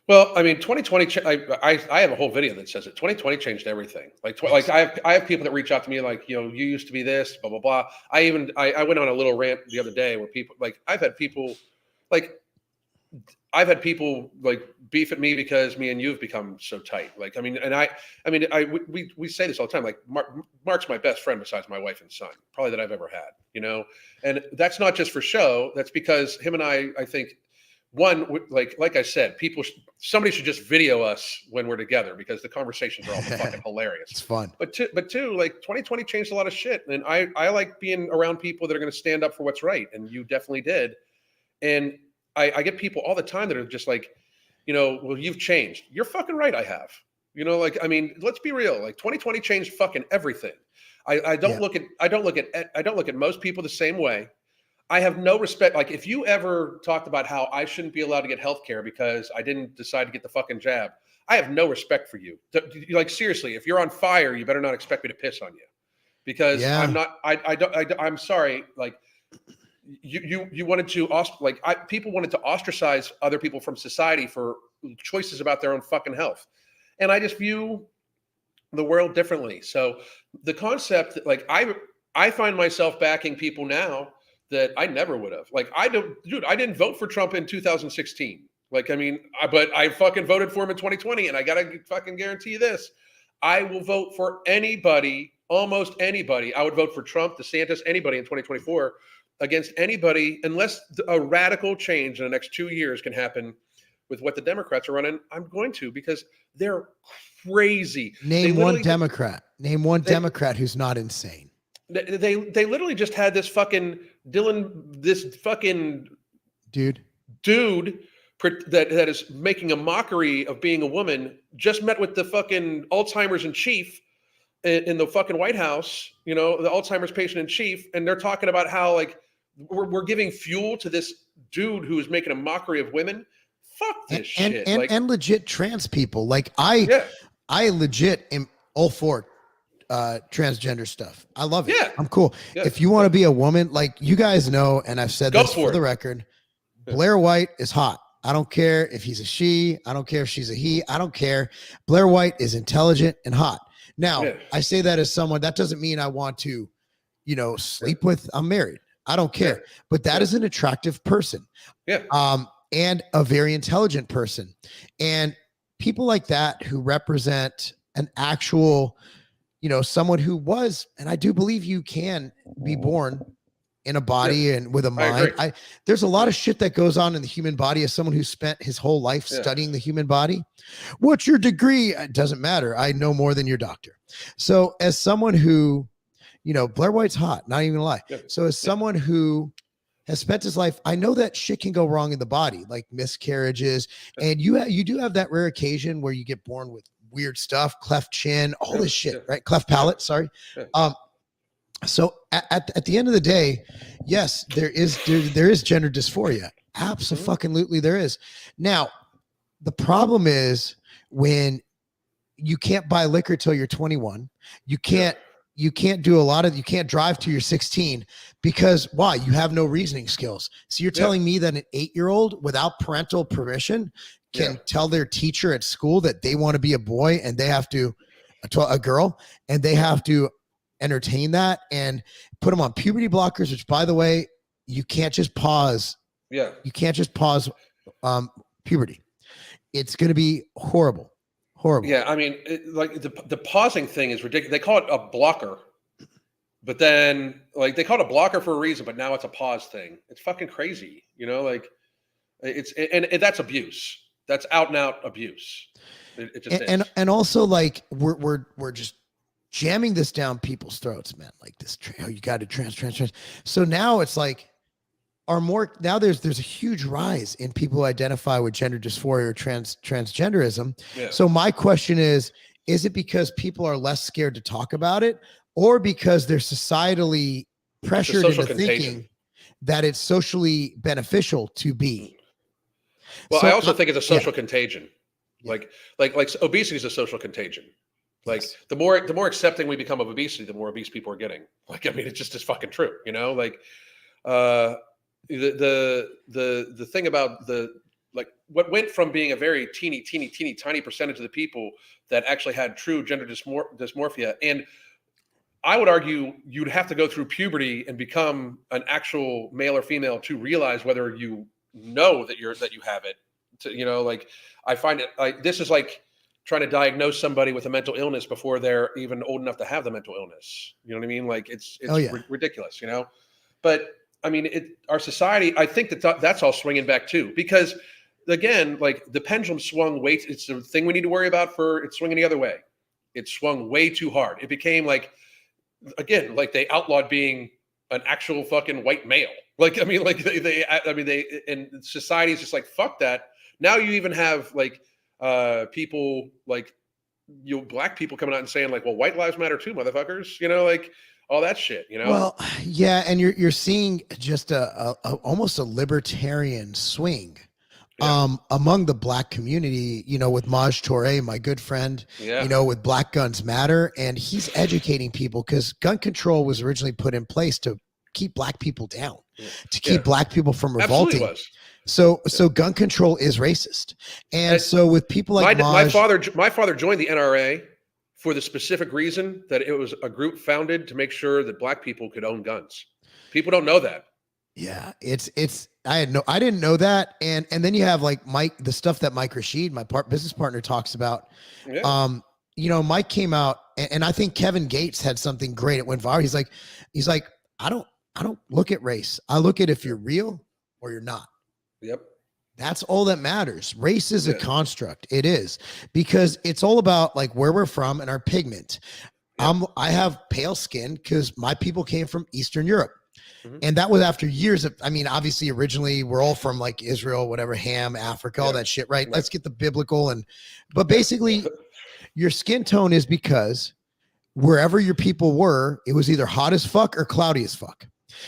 Well, I mean, 2020. I have a whole video that says it. 2020 changed everything. Like I have people that reach out to me like, you know, you used to be this, blah blah blah. I went on a little rant the other day where people like I've had people like beef at me because me and you've become so tight. Like, I mean, we say this all the time. Like, Marc's my best friend besides my wife and son, probably that I've ever had. You know, and that's not just for show. That's because him and I think. One, like I said, somebody should just video us when we're together because the conversations are all fucking hilarious.
It's fun.
But two, like 2020 changed a lot of shit, and I like being around people that are going to stand up for what's right, and you definitely did. And I get people all the time that are just like, you know, well, you've changed. You're fucking right. I have. You know, like, I mean, let's be real. Like 2020 changed fucking everything. I don't look at most people the same way. I have no respect. Like, if you ever talked about how I shouldn't be allowed to get health care because I didn't decide to get the fucking jab, I have no respect for you. Like, seriously, if you're on fire, you better not expect me to piss on you, because I'm not. I'm sorry. Like, you wanted to people wanted to ostracize other people from society for choices about their own fucking health, and I just view the world differently. So the concept that, like, I find myself backing people now that I never would have. Like, I didn't vote for Trump in 2016. Like, I mean, but I fucking voted for him in 2020, and I gotta fucking guarantee you this: I will vote for anybody, almost anybody. I would vote for Trump, DeSantis, anybody in 2024 against anybody, unless a radical change in the next 2 years can happen with what the Democrats are running. I'm going to, because they're crazy.
Name one Democrat. Name one Democrat who's not insane.
They literally just had this fucking this fucking dude that is making a mockery of being a woman, just met with the fucking Alzheimer's in chief in the fucking White House, you know, the Alzheimer's patient in chief. And they're talking about how, like, we're giving fuel to this dude who is making a mockery of women. Fuck this shit.
And legit trans people. Like, I legit am all for transgender stuff. I love it. Yeah, I'm cool. Yeah. If you want to be a woman, like, you guys know, and I've said this for the record, Blair White is hot. I don't care if he's a she. I don't care if she's a he. I don't care. Blair White is intelligent and hot. Now, I say that as someone, that doesn't mean I want to, you know, sleep with. I'm married. I don't care. But that is an attractive person. Yeah. And a very intelligent person. And people like that who represent an actual, you know, someone who was, and I do believe you can be born in a body and with a mind. There's a lot of shit that goes on in the human body as someone who spent his whole life studying the human body. What's your degree? It doesn't matter. I know more than your doctor. So as someone who, you know, Blair White's hot, not even gonna lie. So as someone who has spent his life, I know that shit can go wrong in the body, like miscarriages. And you do have that rare occasion where you get born with weird stuff, cleft chin, all this shit, right? Cleft palate, sorry. So at the end of the day, yes, there is gender dysphoria. Absolutely there is. Now, the problem is when you can't buy liquor till you're 21, you can't you can't drive till you're 16 because why? You have no reasoning skills. So you're telling me that an 8-year-old without parental permission can tell their teacher at school that they want to be a boy and they have to, a girl, and they have to entertain that and put them on puberty blockers, which by the way, you can't just pause. Yeah. You can't just pause puberty. It's going to be horrible. Yeah.
I mean, like the pausing thing is ridiculous. They call it a blocker, but then like they call it a blocker for a reason, but now it's a pause thing. It's fucking crazy. Like and that's abuse. That's out and out abuse. It just is.
And also like we're just jamming this down people's throats, man. Like this, you got to trans. So now it's like, there's a huge rise in people who identify with gender dysphoria or transgenderism. Yeah. So my question is it because people are less scared to talk about it, or because they're societally pressured into thinking that it's socially beneficial to be?
Well, I also think it's a social contagion. Like obesity is a social contagion. Like the more accepting we become of obesity, the more obese people are getting. Like, I mean, it's just fucking true, like, the thing about what went from being a very teeny tiny percentage of the people that actually had true gender dysmorphia. And I would argue you'd have to go through puberty and become an actual male or female to realize whether you know that you have it. Like I find it this is like trying to diagnose somebody with a mental illness before they're even old enough to have the mental illness. You know what I mean? Like it's ridiculous, but I mean, our society, I think that's all swinging back too, because again, like the pendulum swung it's the thing we need to worry about it's swinging the other way. It swung way too hard. It became like, again, like they outlawed being an actual fucking white male. Like, I mean, like they and society's just like, fuck that. Now you even have like people like black people coming out and saying like, well, white lives matter too, motherfuckers, like all that shit,
Well, yeah. And you're seeing just almost a libertarian swing among the black community, with Maj Toure, my good friend, with Black Guns Matter. And he's educating people because gun control was originally put in place to keep black people down, to keep black people from revolting.
Absolutely was.
So gun control is racist. And so with people like
my father joined the NRA for the specific reason that it was a group founded to make sure that black people could own guns. People don't know that.
Yeah, I didn't know that. And then you have like the stuff that Mike Rashid, my business partner, talks about. Yeah. Mike came out and I think Kevin Gates had something great. It went viral. He's like, I don't look at race. I look at if you're real or you're not.
Yep.
That's all that matters. Race is a construct. It is, because it's all about like where we're from and our pigment. Yeah. I have pale skin because my people came from Eastern Europe. Mm-hmm. And that was after years of, I mean, obviously originally we're all from like Israel, whatever, Ham, Africa, all that shit, right? Let's get the biblical but basically your skin tone is because wherever your people were, it was either hot as fuck or cloudy as fuck.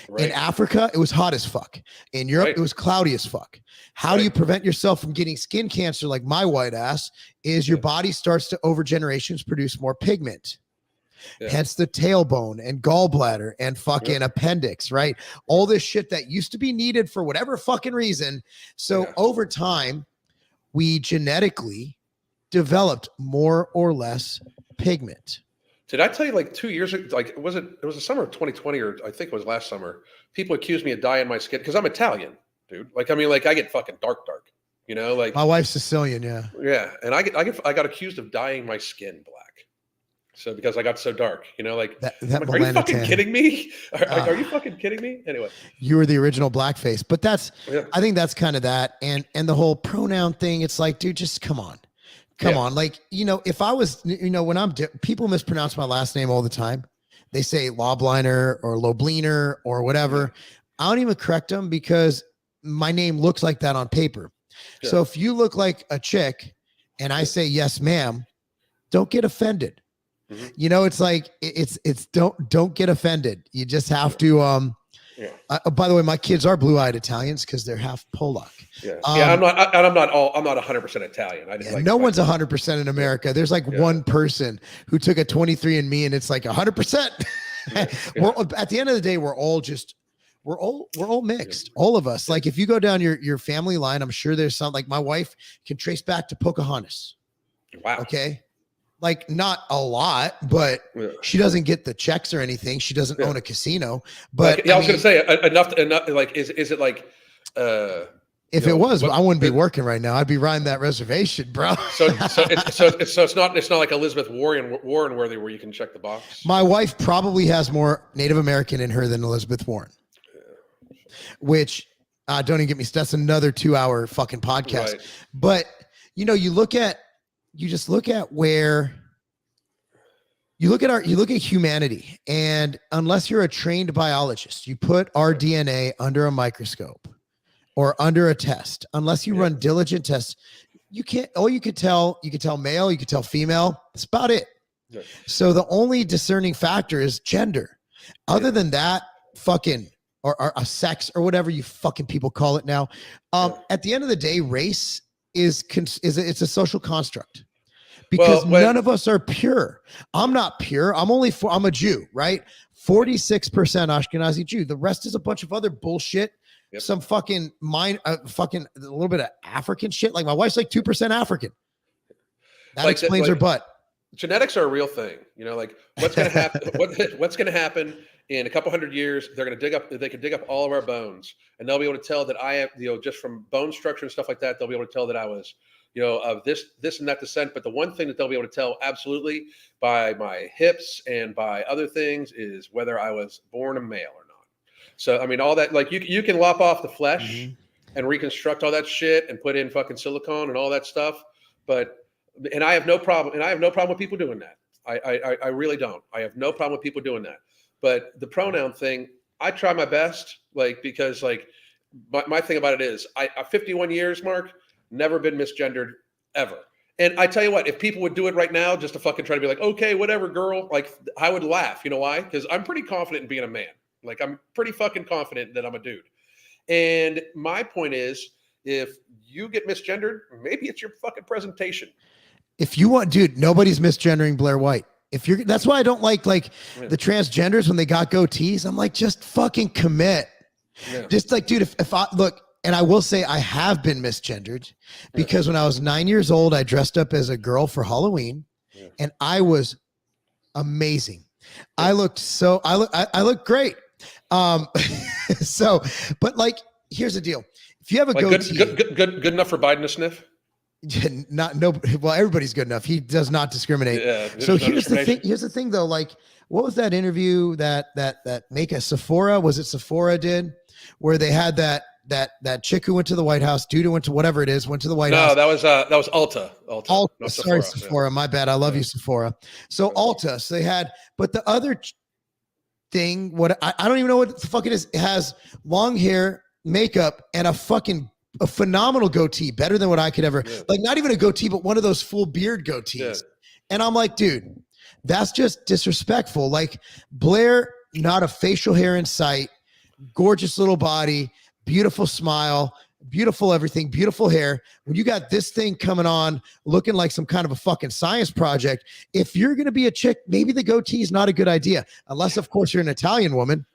Right. In Africa, it was hot as fuck. In Europe, it was cloudy as fuck. How do you prevent yourself from getting skin cancer like my white ass? Is your body starts to over generations produce more pigment. Yeah. Hence the tailbone and gallbladder and fucking appendix, right? All this shit that used to be needed for whatever fucking reason. So over time, we genetically developed more or less pigment.
Did I tell you like 2 years ago, like it was the summer of 2020, or I think it was last summer, people accused me of dyeing my skin because I'm Italian, dude. Like, I mean, like I get fucking dark, like
my wife's Sicilian. Yeah.
Yeah. And I got accused of dyeing my skin black. So because I got so dark, like, like are you fucking kidding me? Are you fucking kidding me? Anyway,
you were the original blackface, but I think that's kind of that. And the whole pronoun thing, it's like, dude, just come on. Like, if I was, when people mispronounce my last name all the time. They say Lobliner or Lobliner or whatever. I don't even correct them because my name looks like that on paper. Yeah. So if you look like a chick and I say, yes, ma'am, don't get offended. Mm-hmm. It's like, it's don't get offended. You just have to, By the way, my kids are blue-eyed Italians because they're half Polak.
I'm not 100% Italian.
No one's 100% in America. There's like one person who took a 23andMe and it's like 100%. We're, at the end of the day, we're all mixed. All of us. Like if you go down your family line, I'm sure there's some, like my wife can trace back to Pocahontas.
Wow.
Okay. Like not a lot, but she doesn't get the checks or anything. She doesn't own a casino. But
I was going to say enough. Like, is it like?
If it was, I wouldn't be working right now. I'd be riding that reservation, bro.
It's not like Elizabeth Warren worthy where you can check the box.
My wife probably has more Native American in her than Elizabeth Warren, which don't even get me. That's another 2-hour fucking podcast. Right. But you look at humanity, and unless you're a trained biologist, you put our DNA under a microscope or under a test, unless you run diligent tests, you can't, you could tell male, you could tell female. That's about it. Yeah. So the only discerning factor is gender. Other than that, fucking, or a sex or whatever you fucking people call it now. At the end of the day, race it's a social construct. Because none of us are pure. I'm not pure. I'm a Jew, right? 46% Ashkenazi Jew. The rest is a bunch of other bullshit. Yep. Some fucking fucking a little bit of African shit. Like my wife's like 2% African. That explains her butt.
Genetics are a real thing. Like what's going to happen? What's going to happen in a couple hundred years? They can dig up all of our bones, and they'll be able to tell that I have, just from bone structure and stuff like that. They'll be able to tell that I was, of this and that descent. But the one thing that they'll be able to tell absolutely by my hips and by other things is whether I was born a male or not. So, I mean, all that, like you can lop off the flesh and reconstruct all that shit and put in fucking silicone and all that stuff. And I have no problem. And I have no problem with people doing that. I really don't. I have no problem with people doing that. But the pronoun thing, I try my best, because my thing about it is I 51 years, Mark, never been misgendered ever. And I tell you what, if people would do it right now, just to fucking try to be like, okay, whatever, girl, I would laugh. You know why? Because I'm pretty confident in being a man. I'm pretty fucking confident that I'm a dude. And my point is, if you get misgendered, maybe it's your fucking presentation.
If you want, dude, nobody's misgendering Blair White. That's why I don't like the transgenders when they got goatees. I'm like, just fucking commit. Yeah. Just dude, if I look, and I will say I have been misgendered because when I was 9 years old, I dressed up as a girl for Halloween and I was amazing. Yeah. I looked great. But here's the deal. If you have a goatee,
good enough for Biden to sniff.
Well, everybody's good enough. He does not discriminate. Yeah, so here's the thing though. What was that interview that Sephora did, where they had that chick who went to the White House, dude who went to whatever it is, went to the White House.
No, that was Ulta.
Ulta. Sorry, Sephora. My bad. I love you, Sephora. So Ulta. So they had, but the other thing, I don't even know what the fuck it is. It has long hair, makeup, and a phenomenal goatee, better than what I could ever, not even a goatee, but one of those full beard goatees. Yeah. And I'm like, dude, that's just disrespectful. Blair, not a facial hair in sight, gorgeous little body, beautiful smile, beautiful everything, beautiful hair. When you got this thing coming on, looking like some kind of a fucking science project, if you're going to be a chick, maybe the goatee is not a good idea. Unless, of course, you're an Italian woman.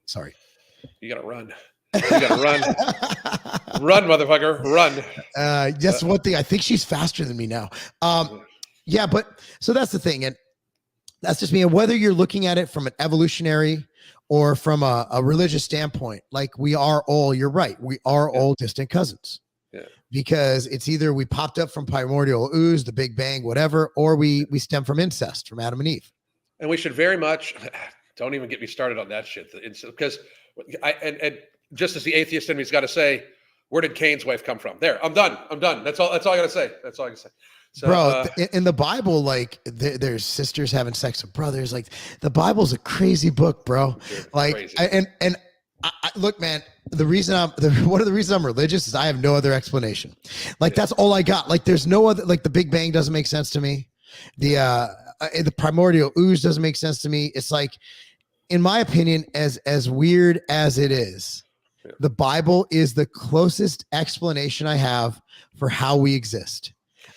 Sorry.
You got to run. You gotta run. Run, motherfucker, run.
That's one thing. I think she's faster than me now. But so that's the thing. And that's just me. And whether you're looking at it from an evolutionary or from a religious standpoint, we are all, you're right. We are all distant cousins. Yeah. Because it's either we popped up from primordial ooze, the Big Bang, whatever, or we stem from incest from Adam and Eve.
And we should very much, don't even get me started on that shit. Because just as the atheist in me's got to say, where did Cain's wife come from? There, I'm done. That's all I got to say. That's all I can say. So,
bro, in the Bible, there's sisters having sex with brothers. The Bible's a crazy book, bro. Crazy. And look, man, one of the reasons I'm religious is I have no other explanation. That's all I got. There's no other, the Big Bang doesn't make sense to me. The primordial ooze doesn't make sense to me. It's in my opinion, as weird as it is, the Bible is the closest explanation I have for how we exist.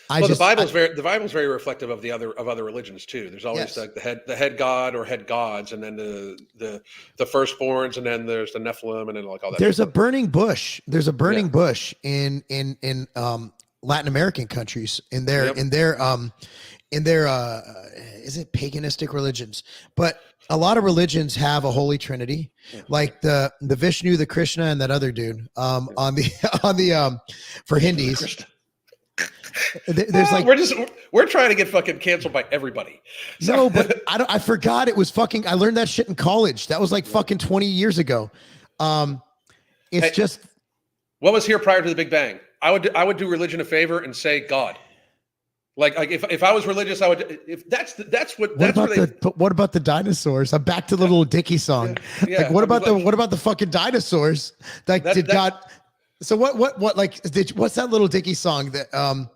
The Bible's very reflective of other religions too. There's always like the head god or head gods, and then the firstborns, and then there's the Nephilim, and then like all that.
There's a burning bush. There's a burning bush in Latin American countries in their is it paganistic religions? But a lot of religions have a holy trinity, like the Vishnu, the Krishna, and that other dude on the for Hindus. There's like
we're trying to get fucking canceled by everybody. So.
No, but I forgot it was fucking. I learned that shit in college. That was like fucking 20 years ago. Just
what was here prior to the Big Bang. I would do religion a favor and say God. Like if I was religious, I would. If that's what.
But what about the dinosaurs? I'm back to the little Dickie song.
Yeah,
like what about the fucking dinosaurs? Like God? So what like what's that little Dickie song that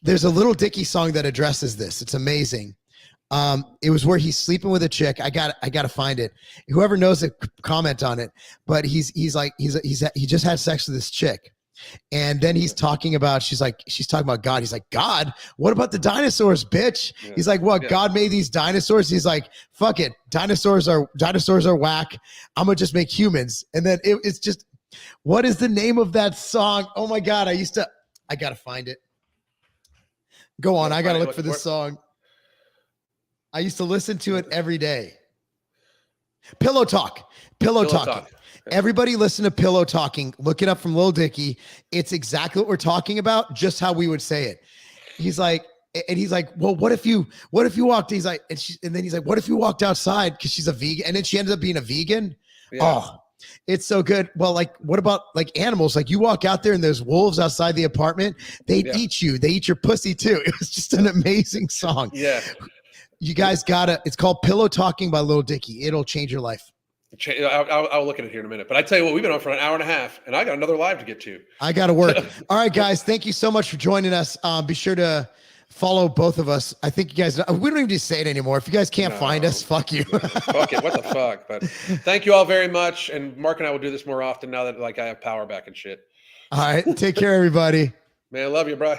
there's a little Dickie song that addresses this. It's amazing. It was where he's sleeping with a chick. I got to find it. Whoever knows it, comment on it. But he just had sex with this chick. And then he's talking about, she's talking about God. He's like, God, what about the dinosaurs, bitch? Yeah. He's like, what? Yeah. God made these dinosaurs. He's like, fuck it. Dinosaurs are whack. I'm going to just make humans. And then it's just, what is the name of that song? Oh my God. I got to find it. Go on. I got to look for this song. I used to listen to it every day. Pillow Talk. Everybody listen to Pillow Talking. Look it up from Lil Dicky. It's exactly what we're talking about, just how we would say it. He's like, well, what if you walked? He's like, and then he's like, what if you walked outside? Because she's a vegan, and then she ended up being a vegan. Yeah. Oh, it's so good. Well, like, what about like animals? Like, you walk out there and there's wolves outside the apartment. They eat you. They eat your pussy too. It was just an amazing song.
Yeah.
You guys it's called Pillow Talking by Lil Dicky. It'll change your life.
I'll look at it here in a minute. But I tell you what, we've been on for an hour and a half, and I got another live to get to.
I got to work. All right, guys. Thank you so much for joining us. Be sure to follow both of us. I think you guys, we don't even just say it anymore. If you guys can't find us, fuck you.
Fuck it. What the fuck? But thank you all very much. And Mark and I will do this more often now that like I have power back and shit.
All right. Take care, everybody.
Man, I love you, bro.